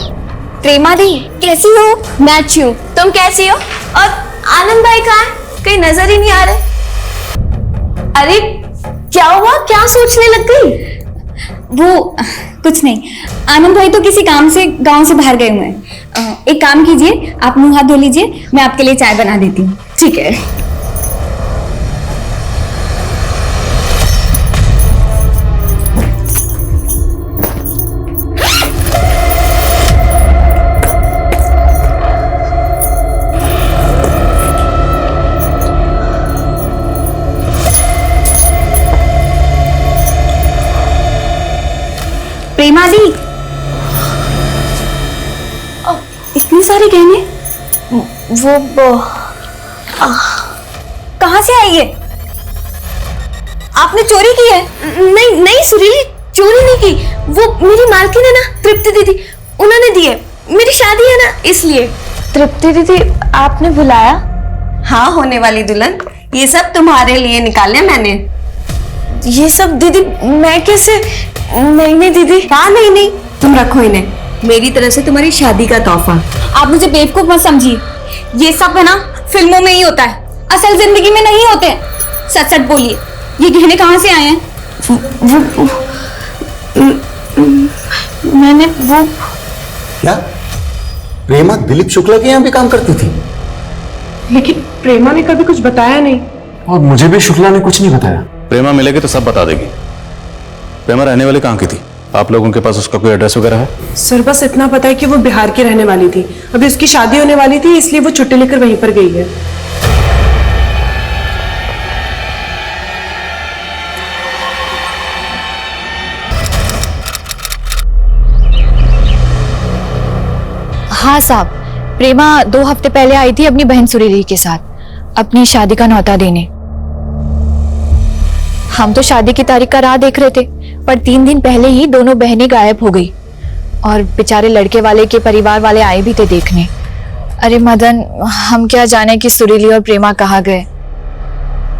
प्रेमा दी, कैसी हो? मैं अच्छी हूँ, तुम कैसी हो? और आनंद भाई कहाँ है? कहीं नजर ही नहीं आ रहे। अरे क्या हुआ, क्या सोचने लग गई? वो कुछ नहीं, आनंद भाई तो किसी काम से गांव से बाहर गए हुए हैं। एक काम कीजिए, आप मुंह हाथ धो लीजिए, मैं आपके लिए चाय बना देती हूँ। ठीक है। प्रेमा दी, इतने सारे गहने वो कहाँ से आई है? आपने चोरी की है? नहीं नहीं सुरीली, चोरी नहीं की। वो मेरी मालकिन है ना, तृप्ति दीदी, उन्होंने दी है। मेरी शादी है ना, इसलिए। तृप्ति दीदी, आपने बुलाया? हाँ होने वाली दुल्हन, ये सब तुम्हारे लिए निकाले मैंने। ये सब दीदी मैं कैसे? नहीं दीदी। हाँ नहीं, तुम रखो इन्हें, मेरी तरफ से तुम्हारी शादी का तोहफा। आप मुझे बेवकूफ मत समझिए, ये सब है ना फिल्मों में ही होता है, असल जिंदगी में नहीं होते। सच सच बोलिए, ये गहने कहाँ से आए हैं? मैंने वो क्या प्रेमा दिलीप शुक्ला के यहाँ भी काम करती थी? लेकिन प्रेमा ने कभी कुछ बताया नहीं। और मुझे भी शुक्ला ने कुछ नहीं बताया। प्रेमा मिलेगी तो सब बता देगी। प्रेमा रहने वाली कहाँ की थी? आप लोगों के पास उसका कोई एड्रेस वगैरह है? सर बस इतना पता है कि वो बिहार की रहने वाली थी, अभी उसकी शादी होने वाली थी इसलिए वो छुट्टी लेकर वहीं पर गई है। हाँ साहब, प्रेमा 2 हफ्ते पहले आई थी अपनी बहन सुरीली के साथ अपनी शादी का न्योता देने। हम तो शादी की तारीख का राह देख रहे थे, पर 3 दिन पहले ही दोनों बहनें गायब हो गई और बेचारे लड़के वाले के परिवार वाले आए भी थे देखने। अरे मदन, हम क्या जाने कि सुरीली और प्रेमा कहाँ गए।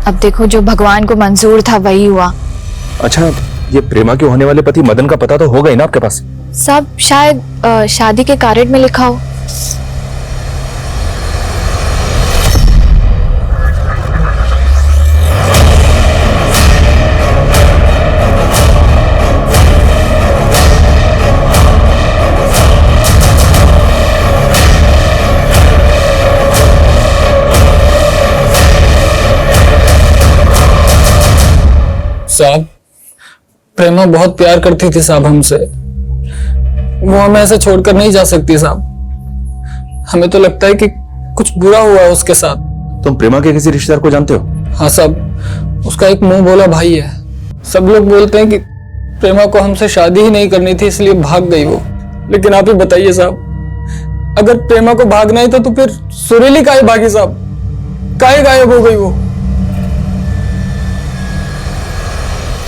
अब देखो, जो भगवान को मंजूर था वही हुआ। अच्छा, ये प्रेमा के होने वाले पति मदन का पता तो होगा ही ना आपके पास? सब शायद शादी के कार्ड में लिखा हो। साहब, प्रेमा बहुत प्यार करती थी साहब हमसे, वो हमें ऐसे छोड़कर नहीं जा सकती साहब। हमें तो लगता है कि कुछ बुरा हुआ है उसके साथ। तुम प्रेमा के किसी रिश्तेदार को जानते हो? हाँ साहब, उसका एक मुंह बोला भाई है। सब लोग बोलते हैं कि प्रेमा को हमसे शादी ही नहीं करनी थी इसलिए भाग गई वो। लेकिन आप ही बताइए साहब, अगर प्रेमा को भागना ही था तो फिर सुरीली काहे भागी साहब? काहे गायब हो गई वो?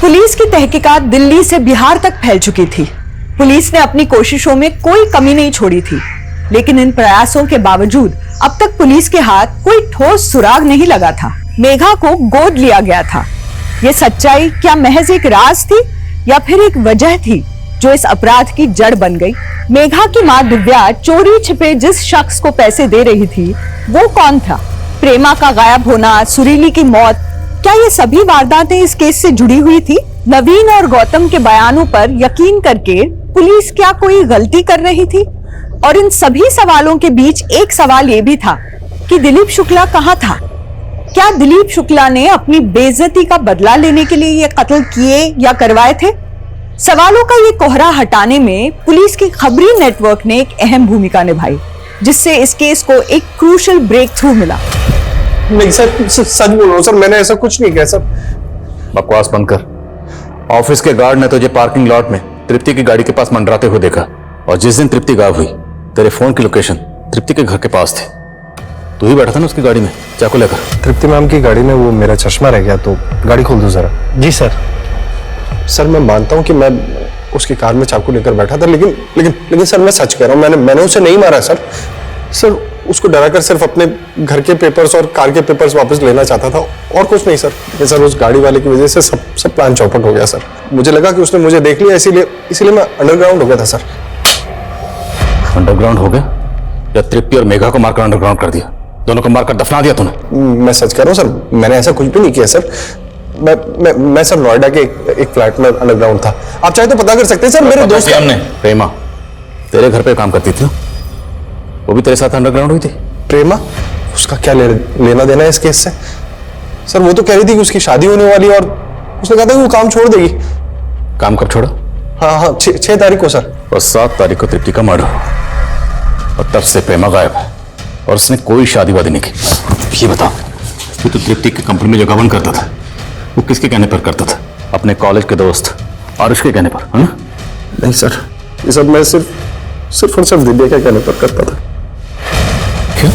पुलिस की तहकीकात दिल्ली से बिहार तक फैल चुकी थी। पुलिस ने अपनी कोशिशों में कोई कमी नहीं छोड़ी थी, लेकिन इन प्रयासों के बावजूद अब तक पुलिस के हाथ कोई ठोस सुराग नहीं लगा था। मेघा को गोद लिया गया था। ये सच्चाई क्या महज एक राज थी या फिर एक वजह थी जो इस अपराध की जड़ बन गई? मेघा की मां दिव्या चोरी छिपे जिस शख्स को पैसे दे रही थी वो कौन था? प्रेमा का गायब होना, सुरीली की मौत, क्या ये सभी वारदातें इस केस से जुड़ी हुई थी? नवीन और गौतम के बयानों पर यकीन करके पुलिस क्या कोई गलती कर रही थी? और इन सभी सवालों के बीच एक सवाल ये भी था कि दिलीप शुक्ला कहाँ था? क्या दिलीप शुक्ला ने अपनी बेइज्जती का बदला लेने के लिए ये कत्ल किए या करवाए थे? सवालों का ये कोहरा हटाने में पुलिस की खबरी नेटवर्क ने एक अहम भूमिका निभाई, जिससे इस केस को एक क्रूशल ब्रेक थ्रू मिला। नहीं सर, सच बोल रहा हूं सर, मैंने ऐसा कुछ नहीं किया सर। बकवास बंद कर। ऑफिस के गार्ड ने तुझे पार्किंग लॉट में तृप्ति की गाड़ी के पास मंडराते हुए देखा, और जिस दिन तृप्ति गायब हुई तेरे फोन की लोकेशन तृप्ति के घर के पास थी। तू ही बैठा था ना उसकी गाड़ी में चाकू लेकर? तृप्ति मैम की गाड़ी में वो मेरा चश्मा रह गया, तो गाड़ी खोल दो जरा। जी सर। सर मैं मानता हूँ कि मैं उसकी कार में चाकू लेकर बैठा था, लेकिन सर मैं सच कह रहा हूँ, मैंने उसे नहीं मारा सर। सर उसको डराकर सिर्फ अपने घर के पेपर्स और कार के पेपर्स वापस लेना चाहता था, और कुछ नहीं सर। लेकिन सर उस गाड़ी वाले की वजह से सब प्लान चौपट हो गया सर। मुझे लगा कि उसने मुझे देख लिया, इसीलिए मैं अंडरग्राउंड हो गया था सर। अंडरग्राउंड हो गया या तृप्ति और मेघा को मारकर अंडरग्राउंड कर दिया? दोनों को मारकर दफना दिया तूने? मैं सच कह रहा हूँ सर, मैंने ऐसा कुछ भी नहीं किया सर। मैं सर नोएडा के एक फ्लैट में अंडरग्राउंड था। आप चाहे तो पता कर सकते हैं सर। मेरे दोस्त हमने प्रेमा तेरे घर पे काम करती थी ना, वो भी तेरे साथ अंडरग्राउंड हुई थी? प्रेमा, उसका क्या लेना देना है इस केस से? सर वो तो कह रही थी कि उसकी शादी होने वाली, और उसने कहा था कि वो काम छोड़ देगी। काम कब छोड़ा? हाँ 6 तारीख को सर। और 7 तारीख को तृप्ति का मर्डर हुआ, और तब से प्रेमा गायब है और उसने कोई शादी वादी नहीं की। ये बता कि तू तृप्ति की कंपनी में जो गबन करता था वो किसके कहने पर करता था? अपने कॉलेज के दोस्त आरुष के कहने पर, है ना? नहीं सर, ये सब मैं सिर्फ और सिर्फ दिव्या के कहने पर करता था। क्यों?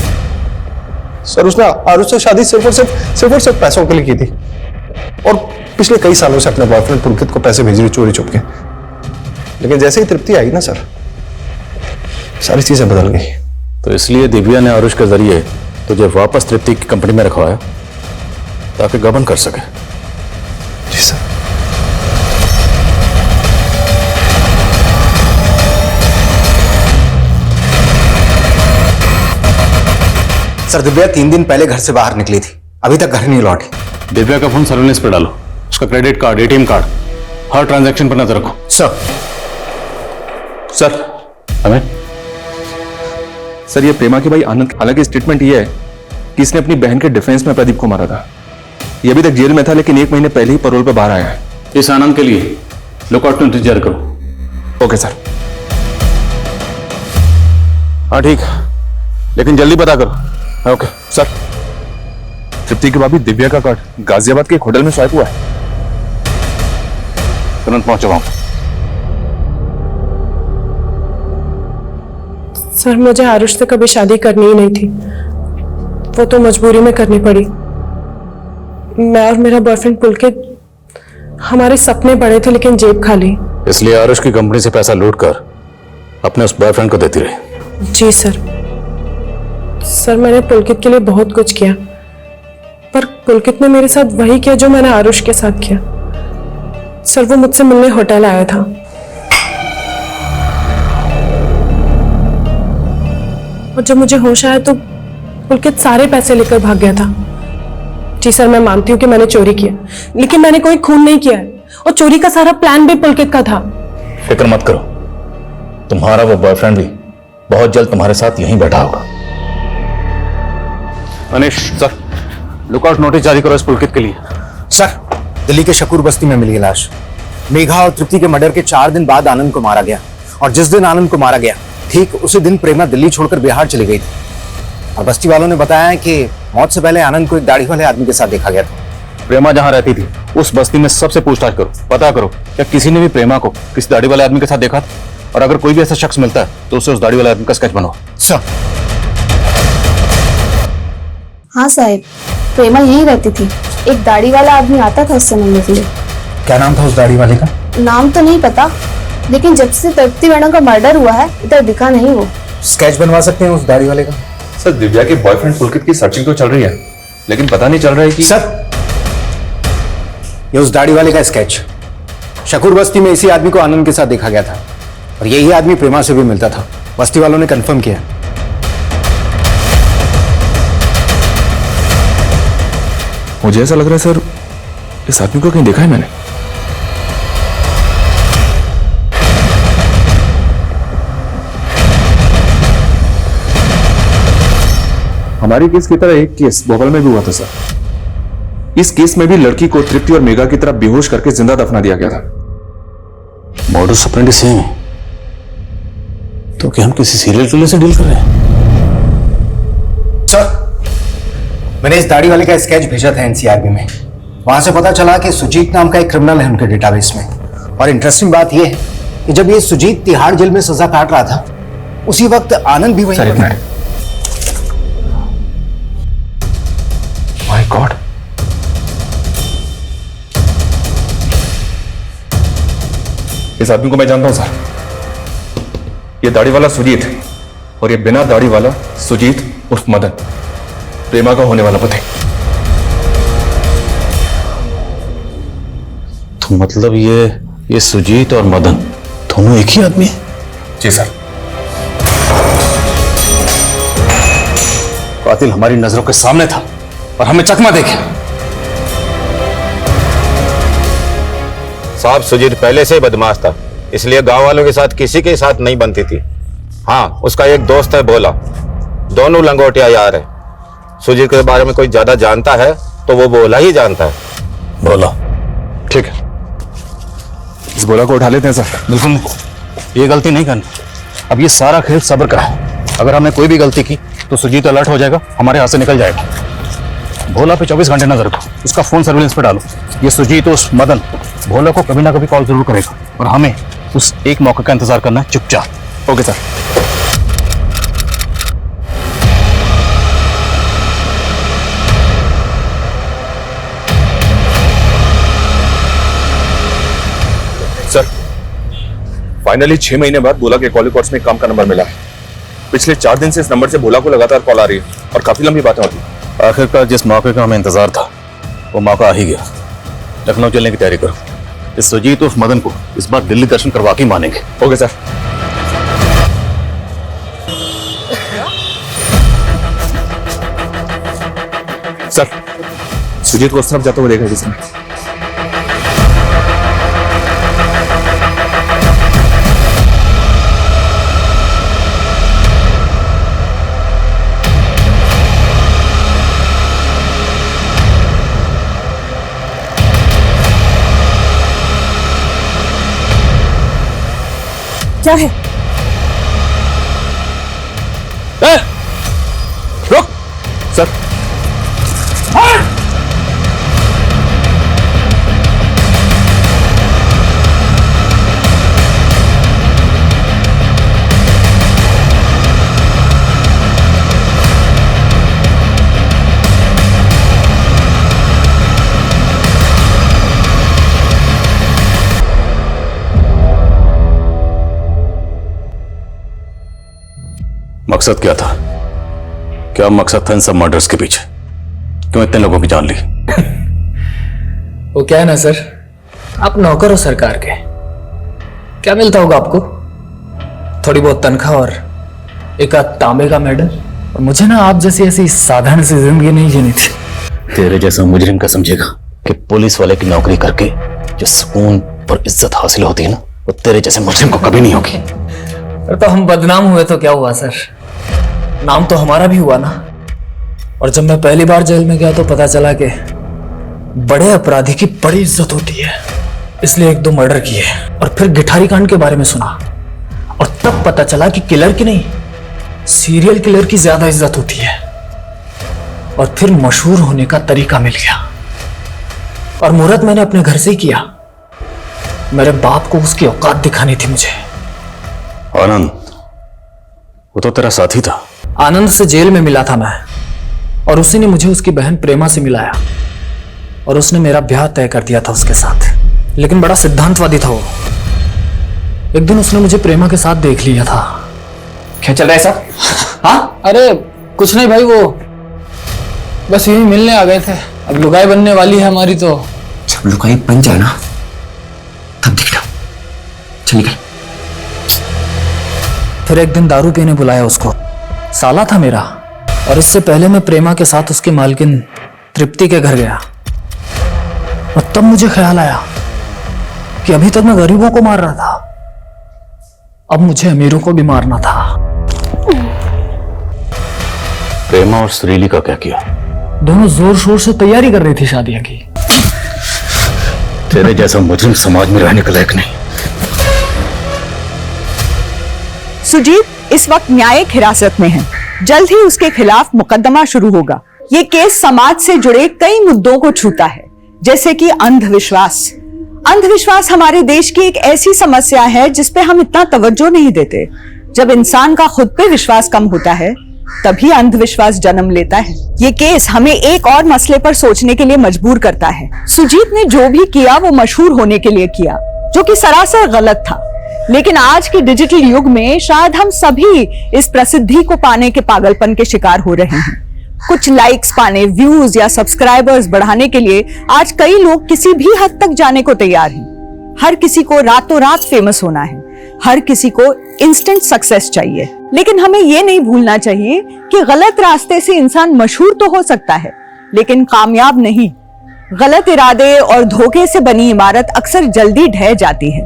सर उसने आरुष से शादी सिर्फ और सिर्फ पैसों के लिए की थी, और पिछले कई सालों से अपने बॉयफ्रेंड पुलकित को पैसे भेज रही चोरी छुप के। लेकिन जैसे ही तृप्ति आई ना सर, सारी चीजें बदल गई। तो इसलिए दिव्या ने आरुष के जरिए तुझे वापस तृप्ति की कंपनी में रखवाया ताकि गबन कर सके। जी सर। सर दिव्या 3 दिन पहले घर से बाहर निकली थी, अभी तक घर नहीं लौटी। दिव्या का फोन सर्विलेंस पर डालो, उसका क्रेडिट कार्ड, एटीएम कार्ड, हर ट्रांजैक्शन पर नजर रखो। सर। सर हमें सर, ये प्रेमा के भाई आनंद, हालांकि स्टेटमेंट ये है कि इसने अपनी बहन के डिफेंस में प्रदीप को मारा था। ये अभी तक जेल में था, लेकिन 1 महीने पहले ही पैरोल पे बाहर आया है। इस आनंद के लिए लुकआउट में इंतजार करो। Okay sir. हाँ ठीक, लेकिन जल्दी पता करो। Okay sir. तृप्ति की भाभी दिव्या का कार्ड गाजियाबाद के एक होटल में स्वाइप हुआ है। तुरंत पहुंचो वहां। सर मुझे आरुष से कभी शादी करनी ही नहीं थी, वो तो मजबूरी में करनी पड़ी। मैं और मेरा बॉयफ्रेंड पुलकित, हमारे सपने बड़े थे लेकिन जेब खाली। इसलिए आरुष की कंपनी से पैसा लूट कर अपने उस बॉयफ्रेंड को देती रही। जी सर। सर मैंने पुलकित के लिए बहुत कुछ किया, पर पुलकित ने मेरे साथ वही किया जो मैंने आरुष के साथ किया। सर वो मुझसे मिलने होटल आया था, और जब मुझे होश आया तो पुलकित सारे पैसे लेकर भाग गया था। जी सर, मैं मानती हूँ कि मैंने चोरी किया, लेकिन मैंने कोई खून नहीं किया है, और चोरी का सारा प्लान भी पुलकित का था। फिक्र मत करो, तुम्हारा वो बॉयफ्रेंड भी बहुत जल्द तुम्हारे साथ यहीं बैठा होगा। अनिश सर, लुकआउट नोटिस जारी करो इस पुलकित के लिए। सर, दिल्ली के शकूर बस्ती में मिली है लाश। मेघा और तृप्ति के मर्डर के 4 दिन बाद आनंद को मारा गया, और जिस दिन आनंद को मारा गया ठीक उसी दिन प्रेमा दिल्ली छोड़कर बिहार चली गई थी। और बस्ती वालों ने बताया है कि मौत से पहले आनंद को एक दाढ़ी वाले आदमी के साथ देखा गया था। प्रेमा जहां रहती थी उस बस्ती में सबसे पूछताछ करो, पता करो क्या किसी ने भी प्रेमा को किसी दाढ़ी वाले आदमी के साथ देखा था, और अगर कोई भी ऐसा शख्स मिलता है तो उससे उस दाढ़ी वाले आदमी का स्केच बनाओ। सर। हाँ साहब, प्रेमा यहीं रहती थी। एक दाढ़ी वाला आदमी आता था उससे मिलने के लिए। क्या नाम था उस दाढ़ी वाले का? नाम तो नहीं पता, लेकिन जब से तृप्ति मैडम का मर्डर हुआ है इधर दिखा नहीं वो। स्केच बनवा सकते हैं उस दाढ़ी वाले का? सर, दिव्या के बॉयफ्रेंड पुलकित की सर्चिंग तो चल रही है, लेकिन पता नहीं चल रहा है कि सर, ये उस दाढ़ी वाले का स्केच। शकूर बस्ती में इसी आदमी को आनंद के साथ देखा गया था, और यही आदमी प्रेमा से भी मिलता था। बस्ती वालों ने कंफर्म किया। मुझे ऐसा लग रहा है सर, इस आदमी को कहीं देखा है मैंने। हमारे केस की तरह एक केस भोपाल में भी हुआ था सर। इस केस में भी लड़की को तृप्ति और मेघा की तरह बेहोश करके जिंदा दफना दिया गया था। मॉडस ऑपरेंडी सेम है, तो क्या हम किसी सीरियल किलर से डील कर रहे हैं? सर, मैंने इस दाढ़ी वाले का स्केच भेजा था एनसीआरबी में। वहां से पता चला कि सुजीत नाम का एक क्रिमिनल है उनके डेटाबेस में। और इंटरेस्टिंग बात यह है कि जब ये सुजीत तिहाड़ जेल में सजा काट रहा था, उसी वक्त आनंद भी वहीं था। माय गॉड, इस आदमी को मैं जानता हूं सर। ये दाढ़ी वाला सुजीत है, और ये बिना दाढ़ी वाला सुजीत उर्फ मदन, प्रेमा का होने वाला पति। तो मतलब ये सुजीत और मदन दोनों एक ही आदमी है? जी सर। कातिल हमारी नजरों के सामने था और हमें चकमा देखे। साहब, सुजीत पहले से ही बदमाश था, इसलिए गांव वालों के साथ किसी के साथ नहीं बनती थी। हाँ, उसका एक दोस्त है भोला, दोनों लंगोटिया यार है। सुजीत के बारे में कोई ज्यादा जानता है तो वो भोला ही जानता है। भोला, ठीक है, इस भोला को उठा लेते हैं सर। बिल्कुल, ये गलती नहीं करनी। अब ये सारा खेल सब्र का है। अगर हमने कोई भी गलती की तो सुजीत अलर्ट हो जाएगा, हमारे हाथ से निकल जाएगा। भोला पे 24 घंटे नजर रखो, उसका फोन सर्विलेंस पे डालो। ये सुजीत उस मदन भोला को कभी ना कभी कॉल जरूर करेगा, और हमें उस एक मौके का इंतजार करना है चुपचाप। Okay sir. सर, फाइनली 6 महीने बाद भोला के कॉल रिकॉर्ड्स में काम का नंबर मिला है। पिछले 4 दिन से इस नंबर से भोला को लगातार कॉल आ रही है और काफी लंबी बातें होती है। आखिरकार जिस मौके का हमें इंतजार था वो मौका आ ही गया। लखनऊ चलने की तैयारी करो। इस सुजीत उर्फ मदन को इस बार दिल्ली दर्शन करवा के मानेंगे। Okay sir. सर, सुजीत को उस तरफ जाते हुए देखा जिसने। क्या है? रुक सर। मकसद क्या था? क्या मकसद था इन सब मर्डर्स के पीछे? क्यों इतने लोगों की जान ली? वो क्या है ना सर, आप नौकर हो सरकार के, क्या मिलता होगा आपको? थोड़ी बहुत तनख्वाह और एक आध तांबे का मेडल। और मुझे ना आप जैसी ऐसी साधारण सी जिंदगी नहीं जीनी थी। तेरे जैसा मुजरिम का समझेगा कि पुलिस वाले की नौकरी करके जो सुकून और इज्जत हासिल होती है ना, वो तेरे जैसे मुजरिम को कभी नहीं होगी। तो हम बदनाम हुए तो क्या हुआ सर, नाम तो हमारा भी हुआ ना। और जब मैं पहली बार जेल में गया तो पता चला कि बड़े अपराधी की बड़ी इज्जत होती है, इसलिए 1-2 मर्डर किए। और फिर गिठारी कांड के बारे में सुना और तब पता चला कि किलर की नहीं, सीरियल किलर की ज्यादा इज्जत होती है। और फिर मशहूर होने का तरीका मिल गया और मुहूर्त मैंने अपने घर से ही किया। मेरे बाप को उसकी औकात दिखानी थी मुझे। आनंद, वो तो तेरा साथी था। आनंद से जेल में मिला था मैं, और उसी ने मुझे उसकी बहन प्रेमा से मिलाया और उसने मेरा ब्याह तय कर दिया था उसके साथ। लेकिन बड़ा सिद्धांतवादी था वो। एक दिन उसने मुझे प्रेमा के साथ देख लिया था। क्या चल रहा है साहब? हाँ, अरे कुछ नहीं भाई, वो बस यूं ही मिलने आ गए थे। अब लुगाई बनने वाली है हमारी तो। जब लुगाई बन जाए ना तब देखना। चल निकल। फिर एक दिन दारू पीने बुलाया उसको। साला था मेरा, और इससे पहले मैं प्रेमा के साथ उसकी मालकिन तृप्ति के घर गया। और तब मुझे ख्याल आया कि अभी तक मैं गरीबों को मार रहा था, अब मुझे अमीरों को भी मारना था। प्रेमा और श्रीली का क्या किया? दोनों जोर शोर से तैयारी कर रही थी शादी की। तेरे जैसा मुजरिम समाज में रहने का लायक नहीं। सुजीत इस वक्त न्यायिक हिरासत में है। जल्द ही उसके खिलाफ मुकदमा शुरू होगा। ये केस समाज से जुड़े कई मुद्दों को छूता है, जैसे कि अंधविश्वास। अंधविश्वास हमारे देश की एक ऐसी समस्या है जिस पे हम इतना तवज्जो नहीं देते। जब इंसान का खुद पे विश्वास कम होता है तभी अंधविश्वास जन्म लेता है। ये केस हमें एक और मसले पर सोचने के लिए मजबूर करता है। सुजीत ने जो भी किया वो मशहूर होने के लिए किया, जो कि सरासर गलत था। लेकिन आज के डिजिटल युग में शायद हम सभी इस प्रसिद्धि को पाने के पागलपन के शिकार हो रहे हैं। कुछ लाइक्स पाने, व्यूज या सब्सक्राइबर्स बढ़ाने के लिए आज कई लोग किसी भी हद तक जाने को तैयार हैं। हर किसी को रातों रात फेमस होना है, हर किसी को इंस्टेंट सक्सेस चाहिए। लेकिन हमें यह नहीं भूलना चाहिए कि गलत रास्ते से इंसान मशहूर तो हो सकता है लेकिन कामयाब नहीं। गलत इरादे और धोखे से बनी इमारत अक्सर जल्दी ढह जाती है,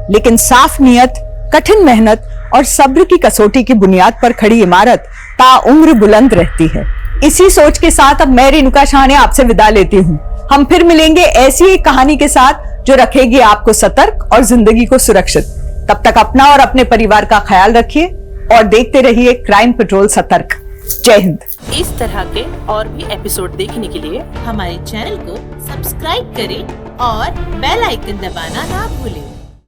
लेकिन साफ नियत, कठिन मेहनत और सब्र की कसौटी की बुनियाद पर खड़ी इमारत ताउम्र बुलंद रहती है। इसी सोच के साथ अब मैं रेणुका शाहने आपसे विदा लेती हूँ। हम फिर मिलेंगे ऐसी एक कहानी के साथ जो रखेगी आपको सतर्क और जिंदगी को सुरक्षित। तब तक अपना और अपने परिवार का ख्याल रखिए और देखते रहिए क्राइम पेट्रोल सतर्क। जय हिंद। इस तरह के और भी एपिसोड देखने के लिए हमारे चैनल को सब्सक्राइब करें और बेल आइकन दबाना ना भूलें।